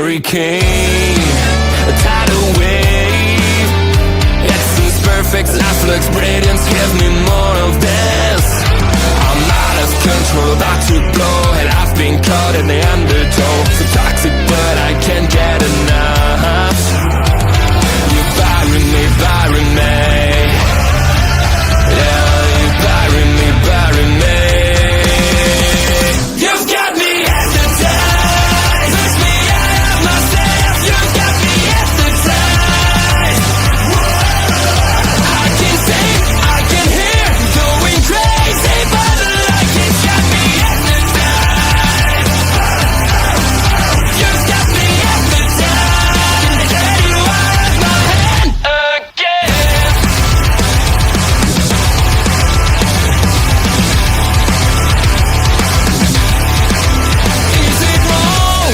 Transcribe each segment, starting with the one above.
hurricane, a tidal wave. It seems perfect, life looks brilliant. Give me more of this. I'm out of control, about to blow, and I've been caught in the undertow. So toxic, but I can't get enough. You bury me, bury me. Yeah, you bury me, bury me. You've got me hypnotized. Push me out of myself. You've got me hypnotized. I can see, I can hear, going crazy, but the light has got me hypnotized. You've got me hypnotized. Get you out of my hand again. Is it wrong?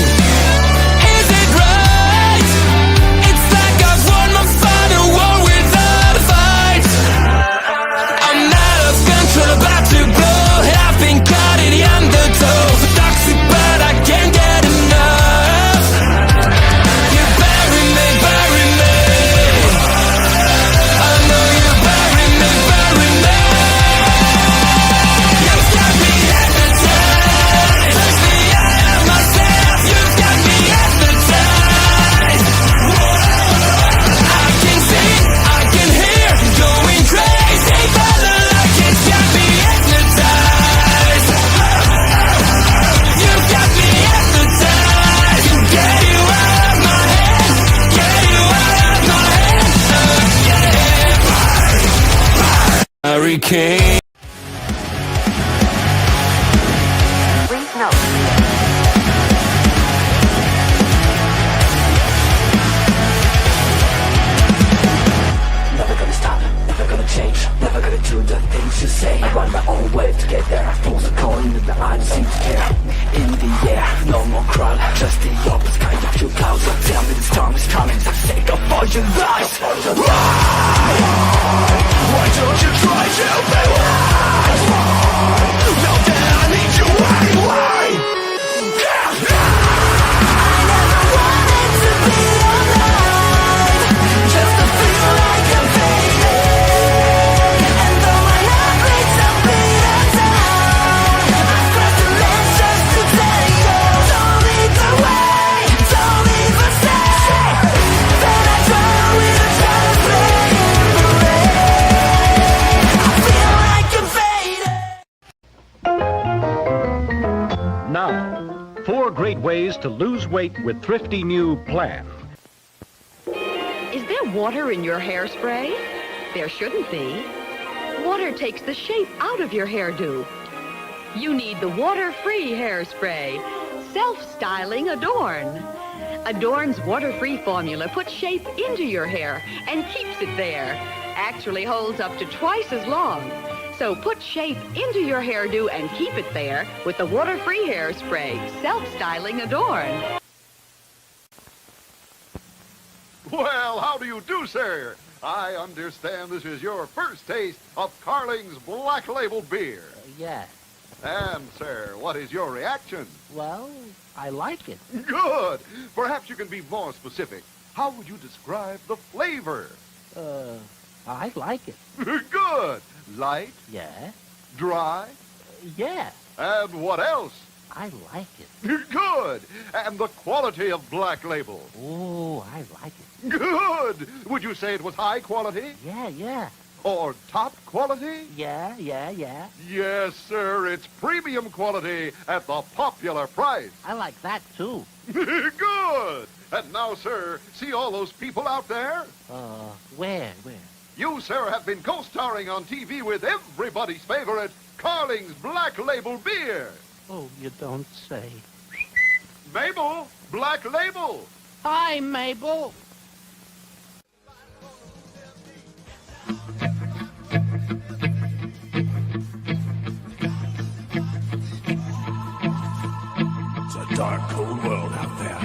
Is it right? It's like I've won my final war without a fight. I'm out of control, about to blow, and I've been caught in the undertow. So toxic, but I can't get enough. You bury me, bury me. I know you bury me, bury me. You've got me hypnotized. Push me out of myself. You've got me hypnotized. I can see, I can hear, going crazy, but the light has got me hypnotized. You've got me hypnotized. Get you out of my head. Get you out of my head. Hurricane. Please note. Never gonna stop, never gonna change, never gonna do the things you say. I run my own way to get there. Pulls a coin and the I don't seem to care. In the air, no more crowd, just the opposite kind of few clouds. Tell me the storm is coming, so take up all your lies. Why don't you try to be wise? Know that I need you anyway. Just to feel like I'm fading. And though my heart breaks a beat down, I've crossed the lines just to tell you. Don't lead the way, don't even say that I try with a try to play in the rain. I feel like I'm fading. Now, 4 great ways to lose weight with Thrifty New Plan. Is there water in your hairspray? There shouldn't be. Water takes the shape out of your hairdo. You need the water-free hairspray. Self-styling Adorn. Adorn's water-free formula puts shape into your hair and keeps it there. Actually holds up to twice as long. So put shape into your hairdo and keep it there with the water-free hairspray. Self-styling Adorn. Well, how do you do, sir? I understand this is your first taste of Carling's Black Label beer. Yeah, And, sir, what is your reaction? well, I like it. Good. Perhaps you can be more specific. How would you describe the flavor? I like it. Good. Light, Yeah, dry, yeah, and what else? I like it. Good. And the quality of Black Label? Oh, I like it. Good. Would you say it was high quality? Yeah, Or top quality? yeah. Yes, sir. It's premium quality at the popular price. I like that too. Good. And now, sir, see all those people out there? Where? You, sir, have been co-starring on TV with everybody's favorite Carling's Black Label beer. Oh, you don't say. Mabel, Black Label. Hi, Mabel. It's a dark, cold world out there.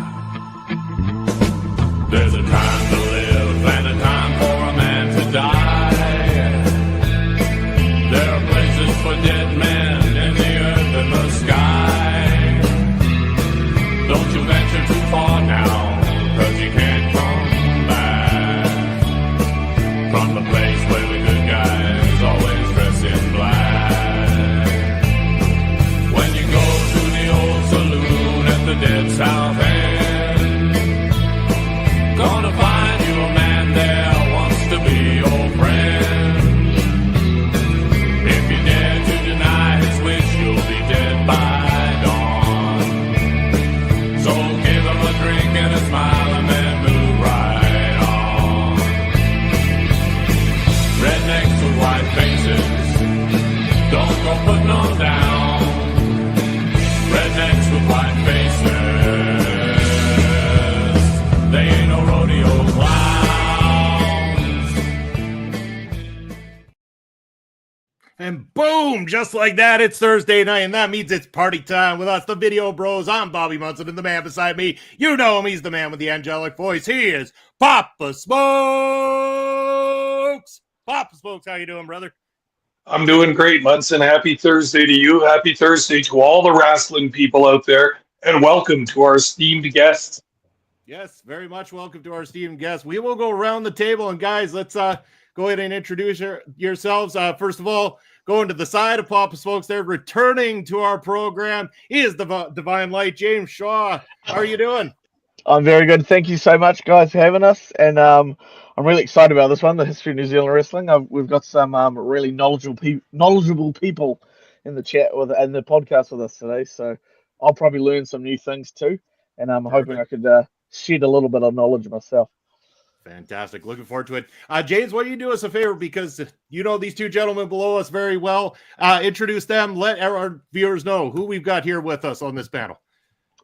There's a time to live and a time for a man to die. There are places for dead men in the earth and the sky. Don't you venture too far now. Boom! Just like that, it's Thursday night, and that means it's party time with us, the Video Bros. I'm Bobby Munson, and the man beside me, you know him, he's the man with the angelic voice. He is Papa Smokes! Papa Smokes, how you doing, brother? I'm doing great, Munson. Happy Thursday to you. Happy Thursday to all the wrestling people out there, and welcome to our esteemed guests. Yes, very much welcome to our esteemed guests. We will go around the table, and guys, let's go ahead and introduce yourselves. First of all, going to the side of Papa Smokes there, returning to our program, he is the Divine Light, James Shaw. How are you doing? I'm very good. Thank you so much, guys, for having us. And I'm really excited about this one, the history of New Zealand wrestling. We've got some really knowledgeable people in the chat and the podcast with us today. So I'll probably learn some new things too. And I'm hoping I could shed a little bit of knowledge myself. Fantastic. Looking forward to it. James, why don't you do us a favor, because you know these two gentlemen below us very well. Introduce them. Let our viewers know who we've got here with us on this panel.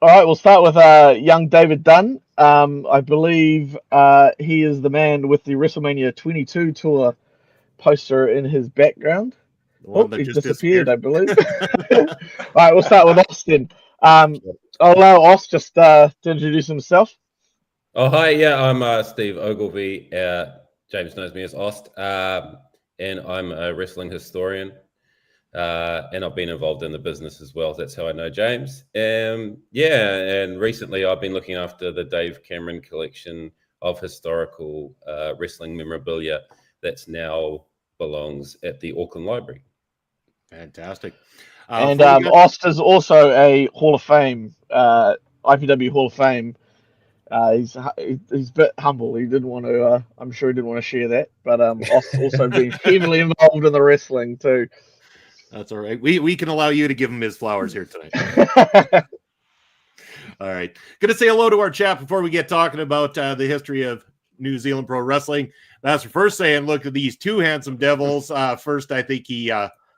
All right, we'll start with young David Dunn. I believe he is the man with the WrestleMania 22 tour poster in his background. He's disappeared, I believe. All right, we'll start with Austin. I'll allow Oz just to introduce himself. Oh, hi. Yeah, I'm Steve Ogilvie. James knows me as Ost, and I'm a wrestling historian, and I've been involved in the business as well. That's how I know James. And recently I've been looking after the Dave Cameron collection of historical wrestling memorabilia that's now belongs at the Auckland Library. Fantastic. And Ost is also a Hall of Fame, IPW Hall of Fame. He's a bit humble. He didn't want to. I'm sure he didn't want to share that. But Ost also been heavily involved in the wrestling too. That's all right. We can allow you to give him his flowers here tonight. All right. Gonna say hello to our chat before we get talking about the history of New Zealand pro wrestling. That's for first saying, look at these two handsome devils. First, I think he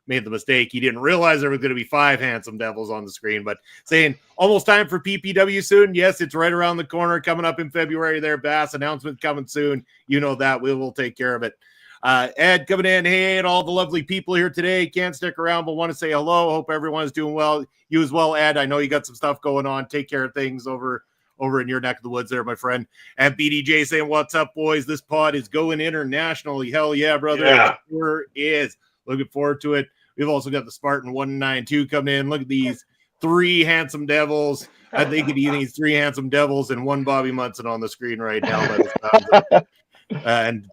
made the mistake. He didn't realize there was going to be 5 handsome devils on the screen, but saying almost time for PPW soon. Yes, it's right around the corner, coming up in February there, Bass. Announcement coming soon. You know that. We will take care of it. Ed coming in. Hey, and all the lovely people here today. Can't stick around, but want to say hello. Hope everyone's doing well. You as well, Ed. I know you got some stuff going on. Take care of things over in your neck of the woods there, my friend. And BDJ saying, what's up, boys? This pod is going internationally. Hell yeah, brother. Yeah. It sure is. Looking forward to it. We've also got the Spartan 192 coming in. Look at these 3 handsome devils. I think it these 3 handsome devils and 1 Bobby Munson on the screen right now. And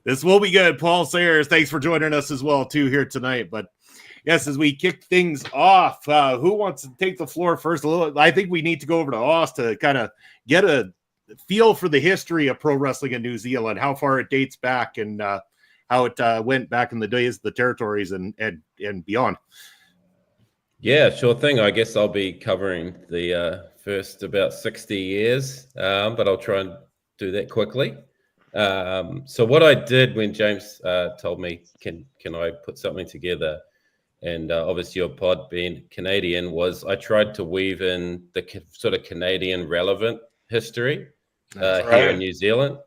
this will be good. Paul Sayers, thanks for joining us as well, too, here tonight. But yes, as we kick things off, who wants to take the floor first? I think we need to go over to Oz to kind of get a feel for the history of pro wrestling in New Zealand, how far it dates back, and how it went back in the days of the territories and beyond. Yeah, sure thing. I guess I'll be covering the first about 60 years, but I'll try and do that quickly. So what I did when James told me, can I put something together, and obviously your pod being Canadian, was I tried to weave in the sort of Canadian relevant history here in New Zealand.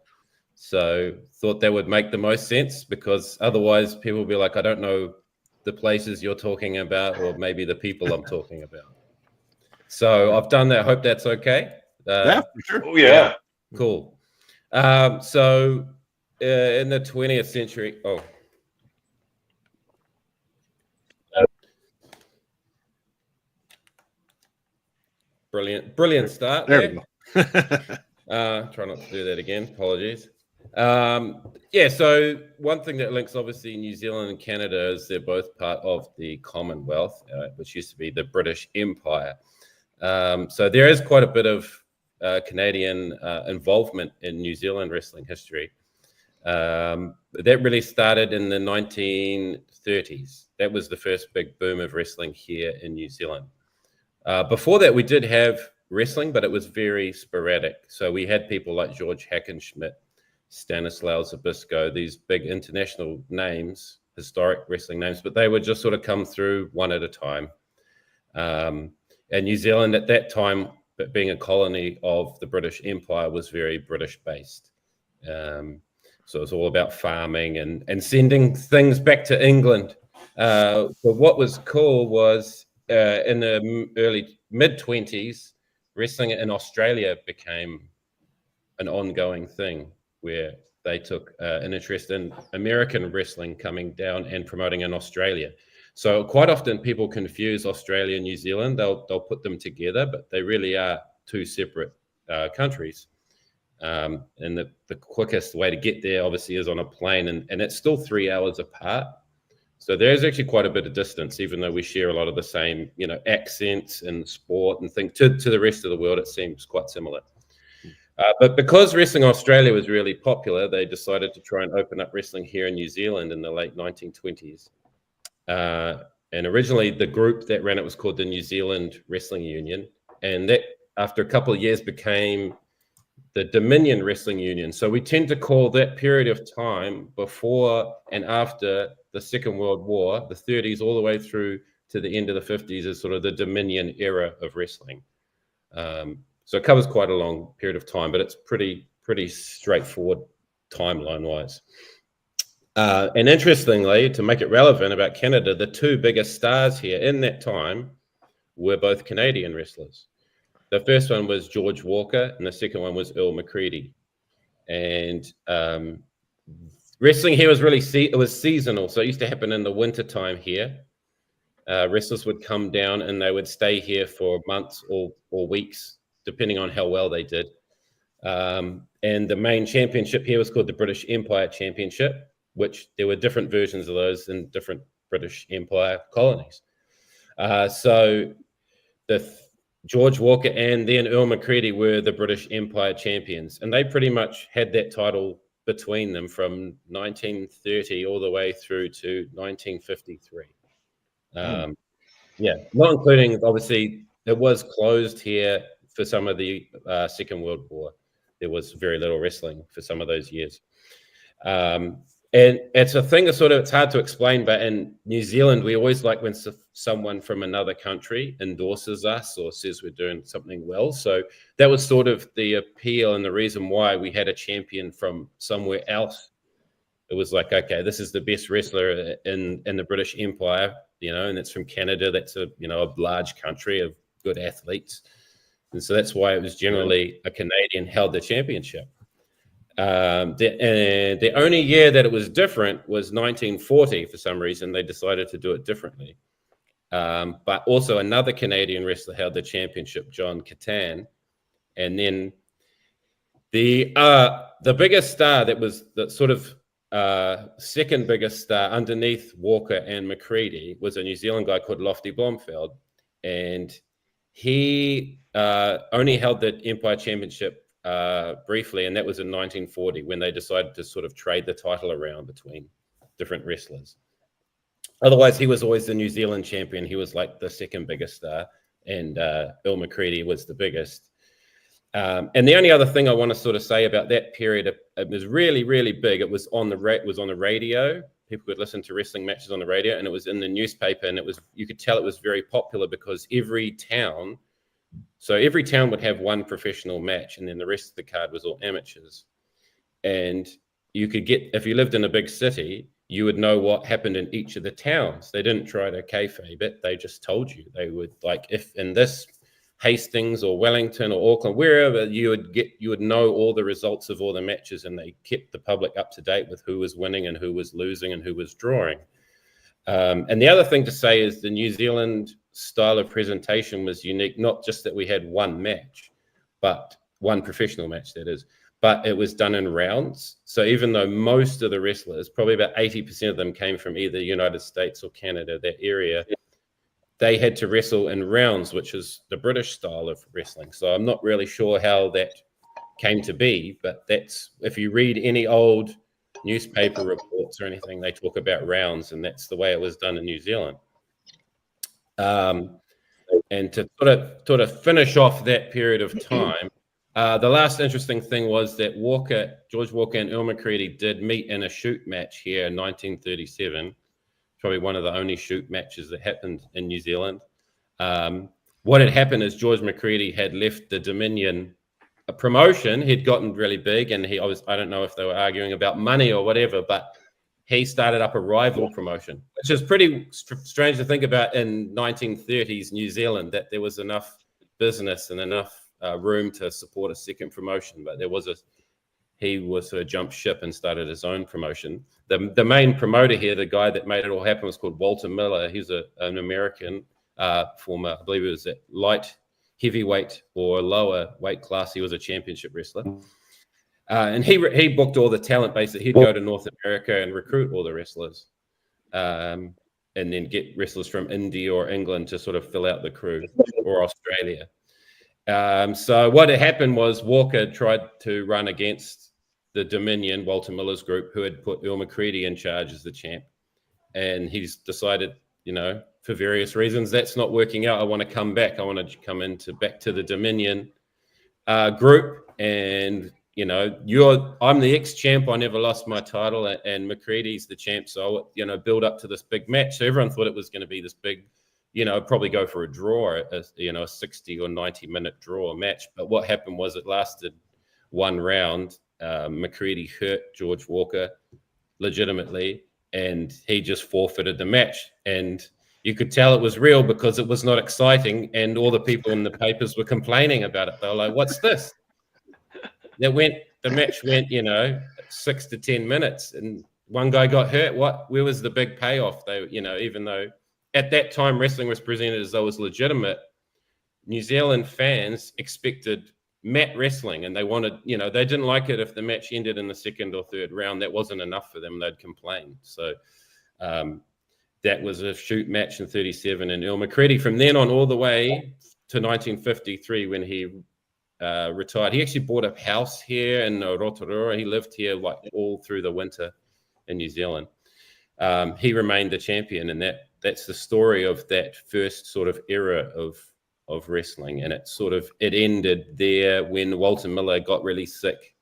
So thought that would make the most sense, because otherwise people will be like, I don't know the places you're talking about, or maybe the people I'm talking about. So I've done that. I hope that's okay. Yeah, for sure. Oh, yeah. Cool. So in the 20th century, brilliant start there. We go. Try not to do that again. Apologies. So one thing that links obviously New Zealand and Canada is they're both part of the Commonwealth, which used to be the British Empire. So there is quite a bit of Canadian involvement in New Zealand wrestling history. That really started in the 1930s. That was the first big boom of wrestling here in New Zealand. Before that, we did have wrestling, but it was very sporadic. So we had people like George Hackenschmidt, Stanislaw Zbyszko, these big international names, historic wrestling names, but they would just sort of come through one at a time. And New Zealand at that time, but being a colony of the British Empire, was very British-based. So it's all about farming and sending things back to England But what was cool was in the early mid-20s, wrestling in Australia became an ongoing thing where they took an interest in American wrestling coming down and promoting in Australia. So quite often people confuse Australia and New Zealand. They'll put them together, but they really are two separate countries. And the quickest way to get there obviously is on a plane, and it's still 3 hours apart. So there's actually quite a bit of distance, even though we share a lot of the same, accents and sport and things. To the rest of the world, it seems quite similar. But because Wrestling Australia was really popular, they decided to try and open up wrestling here in New Zealand in the late 1920s. And originally, the group that ran it was called the New Zealand Wrestling Union. And that, after a couple of years, became the Dominion Wrestling Union. So we tend to call that period of time before and after the Second World War, the 30s all the way through to the end of the 50s, is sort of the Dominion era of wrestling. So it covers quite a long period of time, but it's pretty straightforward timeline-wise. And interestingly, to make it relevant about Canada, the two biggest stars here in that time were both Canadian wrestlers. The first one was George Walker, and the second one was Earl McCready. And wrestling here was really it was seasonal, so it used to happen in the winter time here. Wrestlers would come down and they would stay here for months or weeks, depending on how well they did. And the main championship here was called the British Empire Championship, which there were different versions of those in different British Empire colonies. So George Walker and then Earl McCready were the British Empire champions, and they pretty much had that title between them from 1930 all the way through to 1953. Not including, obviously, it was closed here for some of the Second World War. There was very little wrestling for some of those years. And it's a thing that it's hard to explain, but in New Zealand, we always like when someone from another country endorses us or says we're doing something well. So that was sort of the appeal and the reason why we had a champion from somewhere else. It was like, okay, this is the best wrestler in the British Empire, and it's from Canada. That's a large country of good athletes. And so that's why it was generally a Canadian held the championship. The only year that it was different was 1940. For some reason, they decided to do it differently. But also another Canadian wrestler held the championship, John Catan. And then the biggest star that was the sort of second biggest star underneath Walker and McCready was a New Zealand guy called Lofty Blomfield. And he only held the Empire Championship briefly, and that was in 1940 when they decided to sort of trade the title around between different wrestlers. Otherwise, he was always the New Zealand champion. He was like the second biggest star, and Earl McCready was the biggest. And the only other thing I want to sort of say about that period, it was really, really big. It was on the radio. People could listen to wrestling matches on the radio, and it was in the newspaper, and you could tell it was very popular because every town would have one professional match, and then the rest of the card was all amateurs. And you could if you lived in a big city, you would know what happened in each of the towns. They didn't try to kayfabe it. They just told you. They would, like, if in this Hastings or Wellington or Auckland, wherever, you would know all the results of all the matches, and they kept the public up to date with who was winning and who was losing and who was drawing. And the other thing to say is the New Zealand style of presentation was unique, not just that we had one match, but one professional match, that is, but it was done in rounds. So even though most of the wrestlers, probably about 80% of them came from either the United States or Canada, that area, they had to wrestle in rounds, which is the British style of wrestling. So I'm not really sure how that came to be, but that's, if you read any old newspaper reports or anything, they talk about rounds, and that's the way it was done in New Zealand. And to sort of finish off that period of time, the last interesting thing was that George Walker and Earl McCready did meet in a shoot match here in 1937. Probably one of the only shoot matches that happened in New Zealand. What had happened is George McCready had left the Dominion promotion. He'd gotten really big, and I don't know if they were arguing about money or whatever, but he started up a rival promotion, which is pretty strange to think about in 1930s New Zealand, that there was enough business and enough room to support a second promotion. But he was sort of jumped ship and started his own promotion. The main promoter here, the guy that made it all happen, was called Walter Miller. He's an American former, I believe it was at light heavyweight or lower weight class. He was a championship wrestler. And he booked all the talent. Basically, he'd go to North America and recruit all the wrestlers, and then get wrestlers from India or England to sort of fill out the crew, or Australia. So what had happened was Walker tried to run against the Dominion, Walter Miller's group, who had put Earl McCready in charge as the champ. And he's decided, for various reasons, that's not working out. I want to come back. I want to come back to the Dominion group. And I'm the ex-champ. I never lost my title, and McCready's the champ. So, build up to this big match. So everyone thought it was going to be this big, probably go for a draw, a 60 or 90-minute draw match. But what happened was it lasted one round. McCready hurt George Walker legitimately, and he just forfeited the match. And you could tell it was real because it was not exciting, and all the people in the papers were complaining about it. They were like, "What's this?" The match went, 6 to 10 minutes, and one guy got hurt. Where was the big payoff? Even though at that time wrestling was presented as though it was legitimate, New Zealand fans expected mat wrestling, and they wanted, they didn't like it if the match ended in the second or third round. That wasn't enough for them. They'd complain. So that was a shoot match in 37, and Earl McCready from then on all the way to 1953 when he retired. He actually bought a house here in Rotorua. He lived here like all through the winter in New Zealand. He remained the champion, and that's the story of that first sort of era of wrestling. And it ended there when Walter Miller got really sick,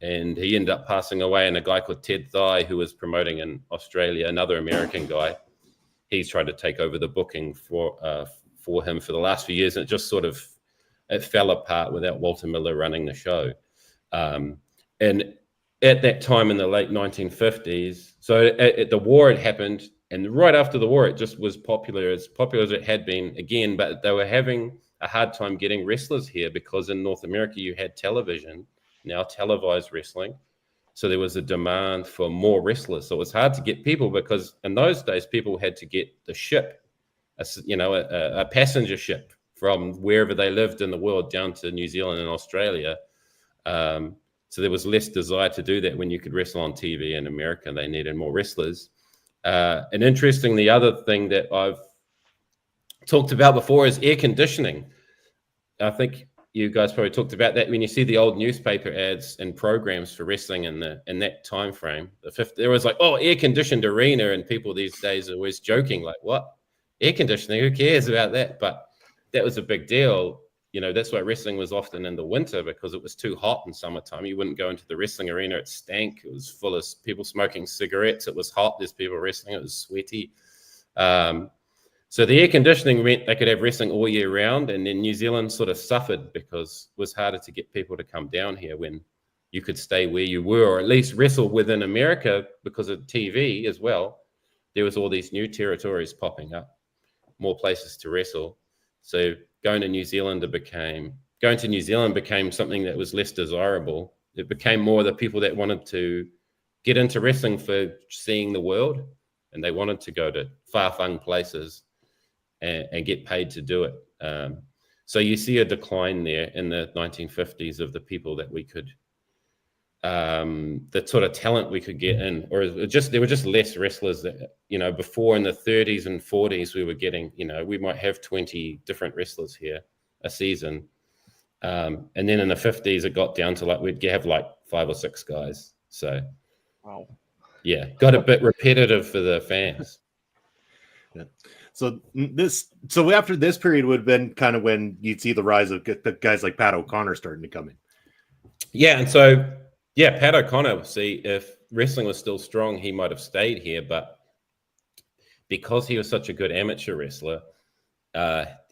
and he ended up passing away. And a guy called Ted Thigh, who was promoting in Australia, another American guy, he's tried to take over the booking for him for the last few years, and it just it fell apart without Walter Miller running the show. And at that time in the late 1950s, so the war had happened, and right after the war, it just was as popular as it had been again, but they were having a hard time getting wrestlers here because in North America, you had television, now televised wrestling. So there was a demand for more wrestlers. So it was hard to get people because in those days, people had to get the ship, a passenger ship from wherever they lived in the world down to New Zealand and Australia. So there was less desire to do that when you could wrestle on TV in America. They needed more wrestlers. And interesting, the other thing that I've talked about before is air conditioning. I think you guys probably talked about that when you see the old newspaper ads and programs for wrestling in that time frame. There was like, air conditioned arena, and people these days are always joking like, what? Air conditioning? Who cares about that? But that was a big deal. That's why wrestling was often in the winter, because it was too hot in summertime. You wouldn't go into the wrestling arena. It stank. It was full of people smoking cigarettes. It was hot. There's people wrestling. It was sweaty. So the air conditioning meant they could have wrestling all year round. And then New Zealand sort of suffered because it was harder to get people to come down here when you could stay where you were, or at least wrestle within America because of TV as well. There was all these new territories popping up, more places to wrestle. So going to New Zealand became something that was less desirable. It became more the people that wanted to get into wrestling for seeing the world, and they wanted to go to far-flung places and get paid to do it. So you see a decline there in the 1950s of the people that we could, the sort of talent we could get in, or there were just less wrestlers that, before in the 30s and 40s, we were getting, we might have 20 different wrestlers here a season. And then in the 50s, it got down to we'd have 5 or 6 guys. So, wow. Yeah, got a bit repetitive for the fans. Yeah. So after this period would have been kind of when you'd see the rise of the guys like Pat O'Connor starting to come in. Yeah, and so Pat O'Connor, see, if wrestling was still strong, he might have stayed here, but because he was such a good amateur wrestler,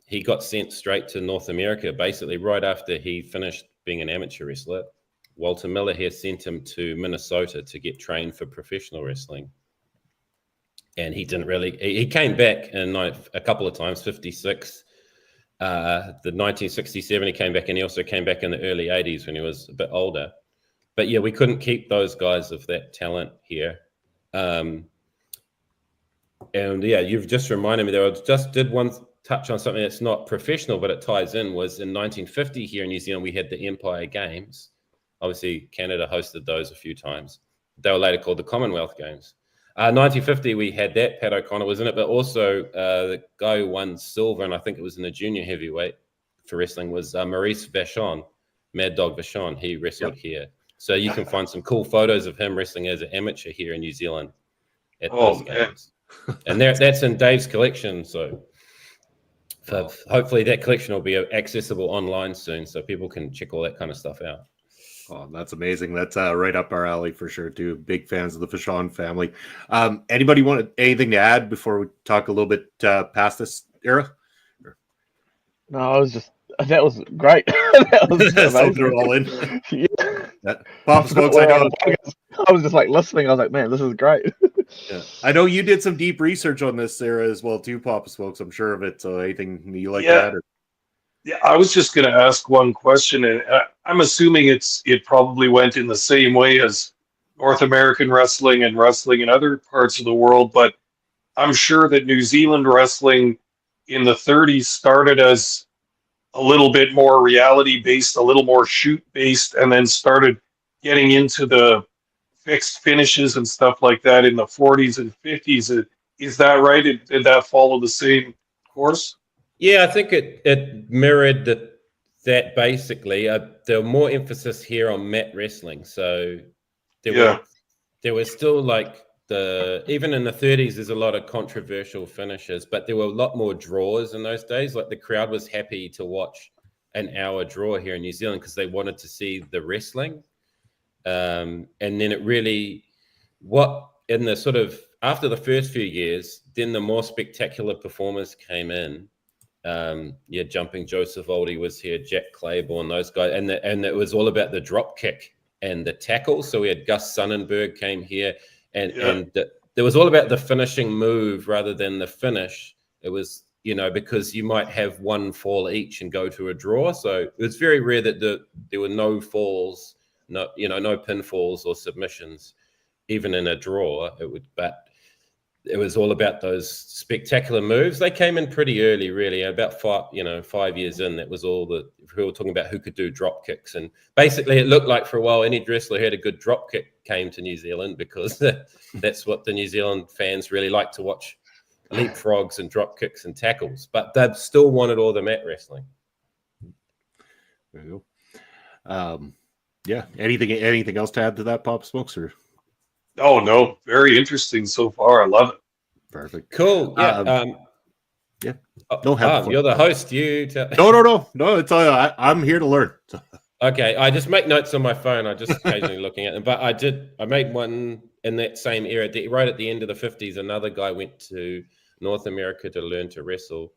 he got sent straight to North America, basically right after he finished being an amateur wrestler. Walter Miller here sent him to Minnesota to get trained for professional wrestling. and he didn't really. He came back in a couple of times, 56. The 1967 he came back, and he also came back in the early 80s when he was a bit older. But yeah, we couldn't keep those guys of that talent here. And yeah, you've just reminded me there. I just did one touch on something that's not professional, but it ties in. Was in 1950 here in New Zealand, we had the Empire Games. Obviously, Canada hosted those a few times. They were later called the Commonwealth Games. 1950, we had that. Pat O'Connor was in it, but also the guy who won silver, and I think it was in the junior heavyweight for wrestling, was Maurice Vachon, Mad Dog Vachon. He wrestled here. So you can find some cool photos of him wrestling as an amateur here in New Zealand at those games. And that's in Dave's collection. So hopefully that collection will be accessible online soon so people can check all that kind of stuff out. Oh, that's amazing. That's right up our alley for sure, too. Big fans of the Vachon family. Anybody want anything to add before we talk a little bit past this era? No, I was just, that was great. That was So amazing. they're all in. Yeah. Papa Smokes, I was just like listening. I was like, man, this is great. Yeah. I know you did some deep research on this era as well, too, Papa Smokes. I'm sure of it. So anything you like to add? Yeah, I was just going to ask one question, and I'm assuming it probably went in the same way as North American wrestling and wrestling in other parts of the world, but I'm sure that New Zealand wrestling in the 30s started as a little bit more reality-based, a little more shoot-based, and then started getting into the fixed finishes and stuff like that in the 40s and 50s. Is that right? Did that follow the same course? Yeah, I think it mirrored that basically. There were more emphasis here on mat wrestling. So there was still like even in the 30s, there's a lot of controversial finishes, but there were a lot more draws in those days. Like the crowd was happy to watch an hour draw here in New Zealand because they wanted to see the wrestling. And then it really, in the sort of, after the first few years, then the more spectacular performers came in. Jumping Joe Savoldi was here, Jack Claiborne, those guys, and it was all about the drop kick and the tackle. So we had Gus Sonnenberg came here, and there was all about the finishing move rather than the finish. It was, because you might have one fall each and go to a draw. So it was very rare that there were no falls, no pinfalls or submissions, even in a draw. It was all about those spectacular moves. They came in pretty early, really. About 5 years in, that was all we were talking about who could do drop kicks. And basically, it looked like for a while any wrestler who had a good drop kick came to New Zealand because that's what the New Zealand fans really like to watch: leapfrogs and drop kicks and tackles. But they still wanted all the mat wrestling. There you go. Anything else to add to that, Pop Smokes? Or? Oh, no. Very interesting so far. I love it. Perfect. Cool. Yeah. You're the host. You tell. No. It's I'm here to learn. Okay. I just make notes on my phone. I just occasionally looking at them. But I made one in that same era. Right at the end of the 50s, another guy went to North America to learn to wrestle,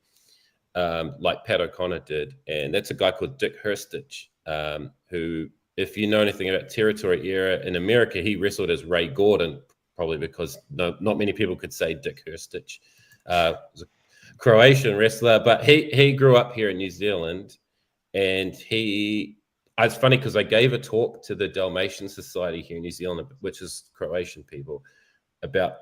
like Pat O'Connor did. And that's a guy called Dick Herstich, who, if you know anything about territory era in America, he wrestled as Ray Gordon, probably because not many people could say Dick Herstich. Was a Croatian wrestler, but he grew up here in New Zealand, and it's funny because I gave a talk to the Dalmatian Society here in New Zealand, which is Croatian people, about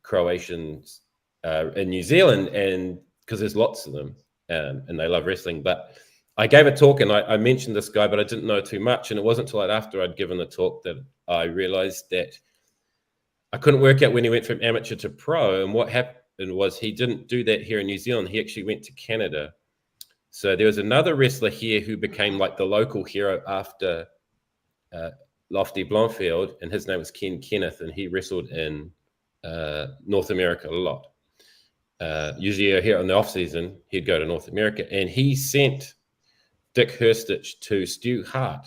Croatians in New Zealand, and because there's lots of them, and they love wrestling, but I gave a talk and I mentioned this guy, but I didn't know too much. And it wasn't until after I'd given the talk that I realized that I couldn't work out when he went from amateur to pro. And what happened was he didn't do that here in New Zealand. He actually went to Canada. So there was another wrestler here who became like the local hero after Lofty Blomfield, and his name was Ken Kenneth, and he wrestled in North America a lot. Usually here in the off season, he'd go to North America, and he sent Dick Herstich to Stu Hart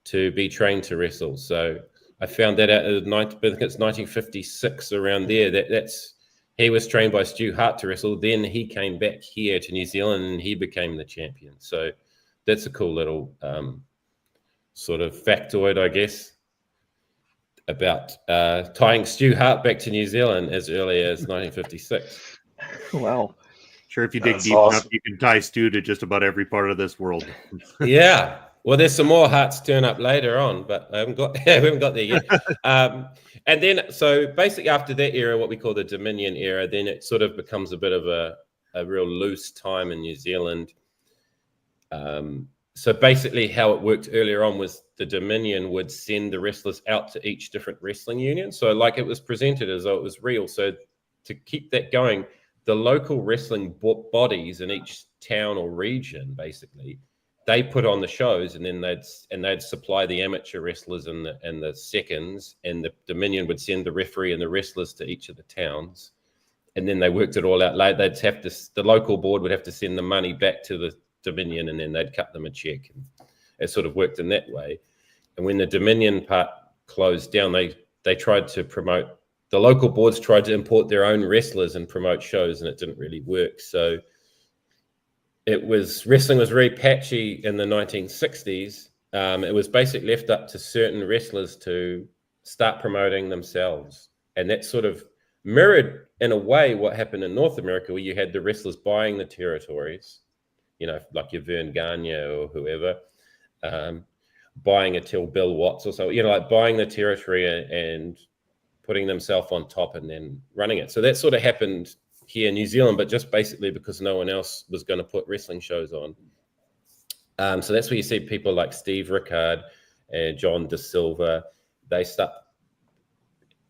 to be trained to wrestle. So I found that out in I think it's 1956, around there. That's he was trained by Stu Hart to wrestle. Then he came back here to New Zealand and he became the champion. So that's a cool little sort of factoid, I guess. about tying Stu Hart back to New Zealand as early as 1956. Wow. Sure, if you dig That's deep awesome. enough, you can tie Stu to just about every part of this world. Yeah. Well, there's some more Harts turn up later on, but I haven't got we haven't got there yet. And then, so basically after that era, what we call the Dominion era, then it sort of becomes a bit of a real loose time in New Zealand. So basically how it worked earlier on was the Dominion would send the wrestlers out to each different wrestling union. So like it was presented as though it was real. So to keep that going, the local wrestling bodies in each town or region, basically, they put on the shows, and then they'd supply the amateur wrestlers and the seconds, and the Dominion would send the referee and the wrestlers to each of the towns, and then they worked it all out. Like the local board would have to send the money back to the Dominion, and then they'd cut them a check. And it sort of worked in that way. And when the Dominion part closed down, they tried to promote. The local boards tried to import their own wrestlers and promote shows, and it didn't really work. So wrestling was very patchy in the 1960s. It was basically left up to certain wrestlers to start promoting themselves. And that sort of mirrored, in a way, what happened in North America, where you had the wrestlers buying the territories, like your Vern Gagne or whoever, buying it till Bill Watts or so, like buying the territory and putting themselves on top and then running it. So that sort of happened here in New Zealand, but just basically because no one else was going to put wrestling shows on. So that's where you see people like Steve Rickard and John De Silva. They start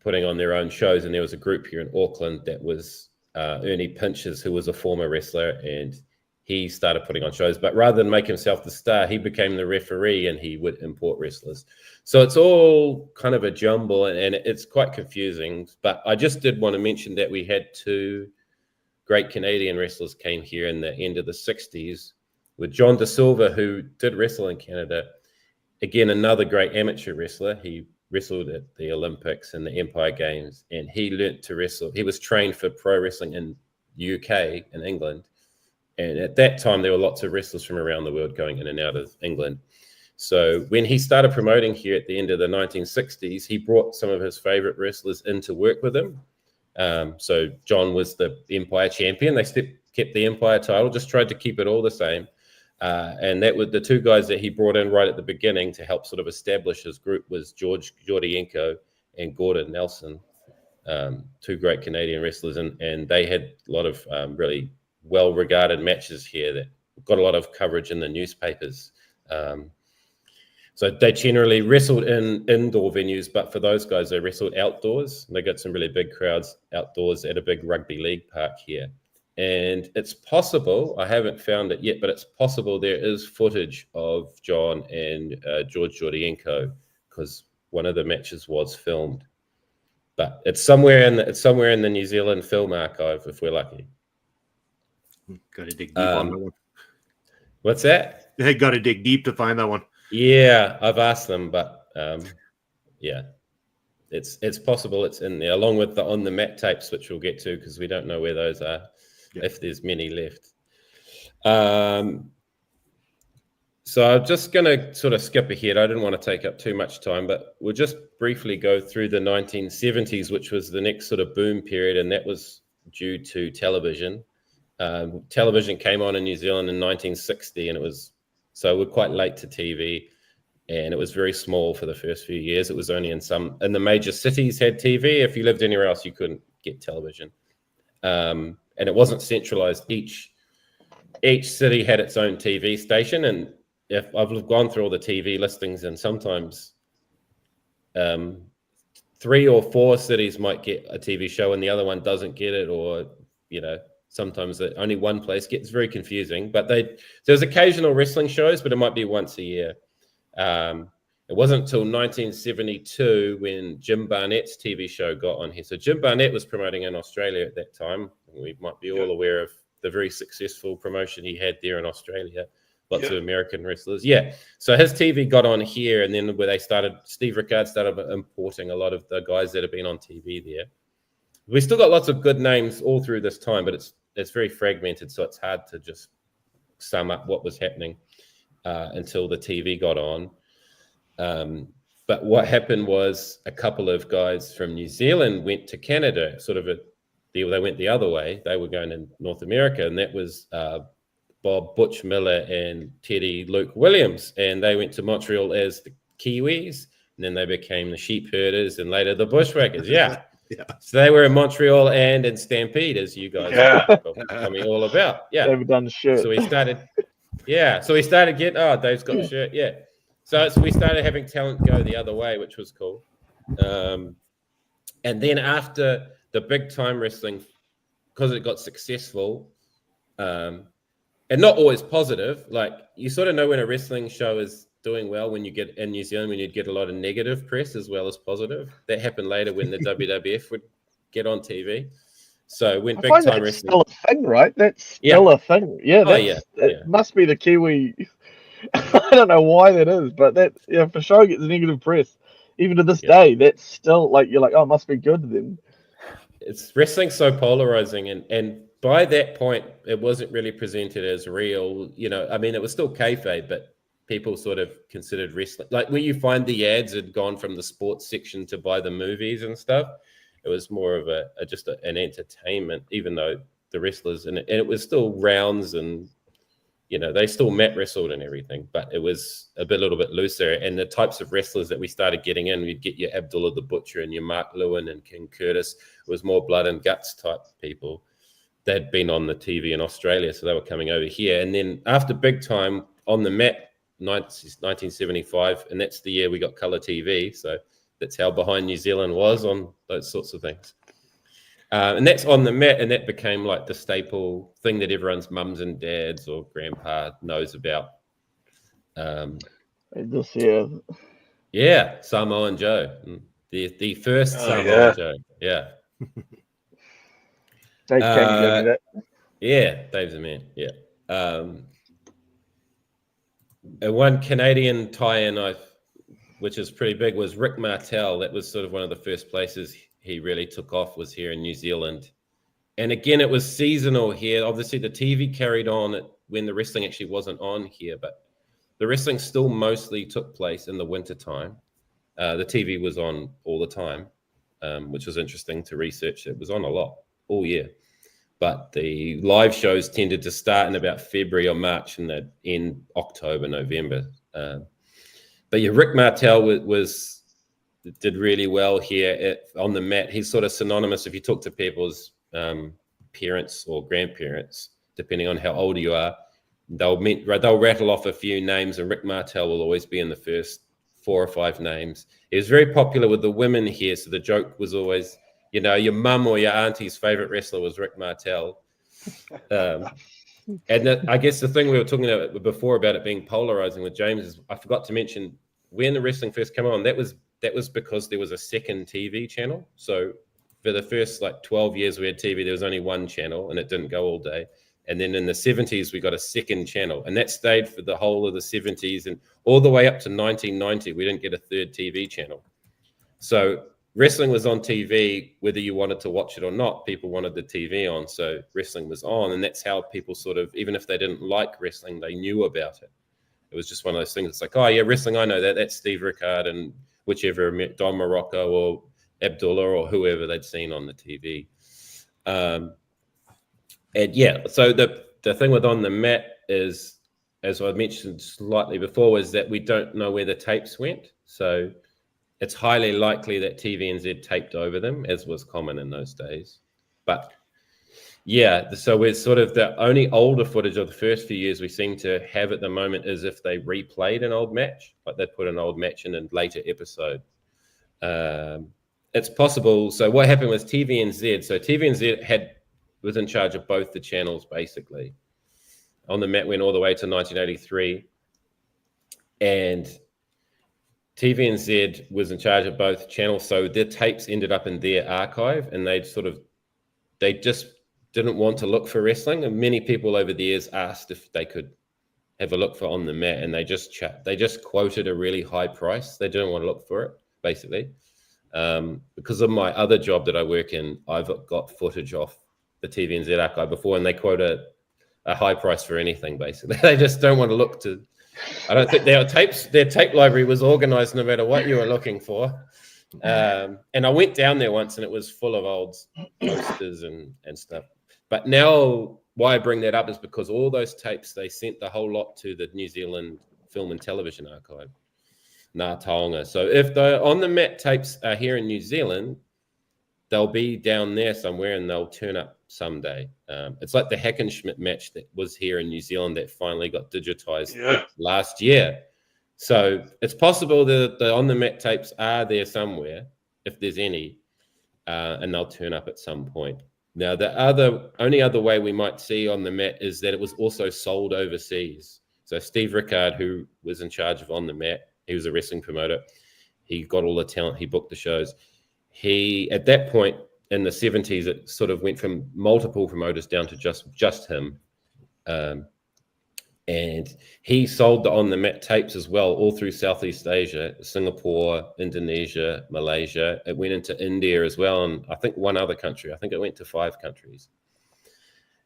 putting on their own shows, and there was a group here in Auckland that was Ernie Pinches, who was a former wrestler, and he started putting on shows. But rather than make himself the star, he became the referee, and he would import wrestlers. So it's all kind of a jumble, and it's quite confusing. But I just did want to mention that we had two great Canadian wrestlers came here in the end of the 60s, with John De Silva, who did wrestle in Canada. Again, another great amateur wrestler. He wrestled at the Olympics and the Empire Games, and he learnt to wrestle. He was trained for pro wrestling in UK and England. And at that time, there were lots of wrestlers from around the world going in and out of England. So when he started promoting here at the end of the 1960s, he brought some of his favorite wrestlers in to work with him. So John was the Empire champion. They kept the Empire title, just tried to keep it all the same. And that was the two guys that he brought in right at the beginning to help sort of establish his group was George Jordienko and Gordon Nelson, two great Canadian wrestlers. And they had a lot of really well-regarded matches here that got a lot of coverage in the newspapers. So they generally wrestled in indoor venues, but for those guys, they wrestled outdoors. They got some really big crowds outdoors at a big rugby league park here. And it's possible, I haven't found it yet, but it's possible there is footage of John and George Jordienko, because one of the matches was filmed. But it's somewhere in the New Zealand Film Archive, if we're lucky. Got to dig deep on that one. What's that? They got to dig deep to find that one. Yeah, I've asked them, but yeah, it's possible it's in there, along with the on the mat tapes, which we'll get to because we don't know where those are, if there's many left. So I'm just going to sort of skip ahead. I didn't want to take up too much time, but we'll just briefly go through the 1970s, which was the next sort of boom period, and that was due to television. Television came on in New Zealand in 1960, and so we're quite late to TV, and it was very small for the first few years. It was only in the major cities had TV. If you lived anywhere else, you couldn't get television. And it wasn't centralized. Each city had its own TV station, and if I've gone through all the TV listings, and sometimes 3 or 4 cities might get a TV show and the other one doesn't get it, or sometimes only one place gets very confusing. But there's occasional wrestling shows, but it might be once a year. It wasn't until 1972 when Jim Barnett's TV show got on here. So Jim Barnett was promoting in Australia at that time. We might be all aware of the very successful promotion he had there in Australia. Lots of American wrestlers. Yeah. So his TV got on here, and then where Steve Rickard started importing a lot of the guys that have been on TV there. We still got lots of good names all through this time, but it's very fragmented, so it's hard to just sum up what was happening until the TV got on. But what happened was a couple of guys from New Zealand went to Canada, they went the other way. They were going in North America, and that was Bob Butch Miller and Teddy Luke Williams. And they went to Montreal as the Kiwis, and then they became the sheep herders and later the bushwhackers. Yeah. Yeah. So they were in Montreal and in Stampede, as you guys tell me all about. Yeah. David Dunn's shirt. So we started getting, Dave's got the shirt. Yeah. So we started having talent go the other way, which was cool. And then after the big time wrestling, because it got successful, and not always positive, like you sort of know when a wrestling show is doing well when you get in New Zealand, when you'd get a lot of negative press as well as positive. That happened later when the WWF would get on TV. So when big time wrestling, still a thing, right? That's still a thing. Yeah, it must be the Kiwi. I don't know why that is, but that for sure gets negative press. Even to this day, that's still like you're like, oh, it must be good then. It's wrestling's so polarizing, and by that point, it wasn't really presented as real. You know, I mean, it was still kayfabe, but people sort of considered wrestling like where you find the ads had gone from the sports section to buy the movies and stuff. It was more of an entertainment, even though the wrestlers and it was still rounds and they still mat wrestled and everything, but it was a little bit looser. And the types of wrestlers that we started getting in, we'd get your Abdullah the Butcher and your Mark Lewin and King Curtis. It was more blood and guts type people. They'd been on the TV in Australia, so they were coming over here. And then after big time on the mat, 1975, and that's the year we got colour TV. So that's how behind New Zealand was on those sorts of things. And that's on the mat, and that became like the staple thing that everyone's mums and dads or grandpa knows about. Yeah, Samoan Joe, the first Samoan Joe. Yeah. Dave King, that. Yeah, Dave's a man. Yeah. And one Canadian tie-in, which is pretty big, was Rick Martel. That was sort of one of the first places he really took off, was here in New Zealand. And again, it was seasonal here. Obviously, the TV carried on when the wrestling actually wasn't on here, but the wrestling still mostly took place in the wintertime. The TV was on all the time, which was interesting to research. It was on a lot all year. But the live shows tended to start in about February or March and they'd end October, November. But yeah, Rick Martel did really well here on the mat. He's sort of synonymous if you talk to people's parents or grandparents, depending on how old you are. They'll rattle off a few names, and Rick Martel will always be in the first 4 or 5 names. He was very popular with the women here, so the joke was always, your mum or your auntie's favorite wrestler was Rick Martel. And I guess the thing we were talking about before about it being polarizing with James is I forgot to mention when the wrestling first came on, that was because there was a second TV channel. So for the first 12 years we had TV, there was only one channel and it didn't go all day. And then in the 70s, we got a second channel, and that stayed for the whole of the 70s and all the way up to 1990. We didn't get a third TV channel. So wrestling was on TV, whether you wanted to watch it or not. People wanted the TV on, so wrestling was on, and that's how people sort of, even if they didn't like wrestling, they knew about it. It was just one of those things. It's like, oh yeah, wrestling, I know that. That's Steve Rickard and whichever, Don Morocco or Abdullah or whoever they'd seen on the TV. And yeah, so the thing with on the mat is, as I mentioned slightly before, was that we don't know where the tapes went. So it's highly likely that TVNZ taped over them, as was common in those days. But yeah, so we're sort of the only older footage of the first few years we seem to have at the moment is if they replayed an old match, like they put an old match in a later episode. It's possible. So what happened was TVNZ. So TVNZ was in charge of both the channels, basically. On the mat went all the way to 1983. And TVNZ was in charge of both channels. So their tapes ended up in their archive, and they just didn't want to look for wrestling. And many people over the years asked if they could have a look for on the mat, and they just quoted a really high price. They didn't want to look for it, basically. Because of my other job that I work in, I've got footage off the TVNZ archive before, and they quote a high price for anything, basically. They just don't want to look to I don't think their tape library was organized no matter what you were looking for. And I went down there once and it was full of old posters and stuff. But now why I bring that up is because all those tapes, they sent the whole lot to the New Zealand Film and Television Archive, Ngā Taonga. So if the On the Mat tapes are here in New Zealand, they'll be down there somewhere and they'll turn up someday. It's like the Hackenschmidt match that was here in New Zealand that finally got digitized last year. So it's possible that the On the Mat tapes are there somewhere, if there's any, and they'll turn up at some point. Now, the only other way we might see On the Mat is that it was also sold overseas. So Steve Rickard, who was in charge of On the Mat, he was a wrestling promoter. He got all the talent. He booked the shows. At that point in the 70s, it sort of went from multiple promoters down to just him. And he sold the On the Mat tapes as well, all through Southeast Asia, Singapore, Indonesia, Malaysia. It went into India as well, and I think one other country. I think it went to 5 countries.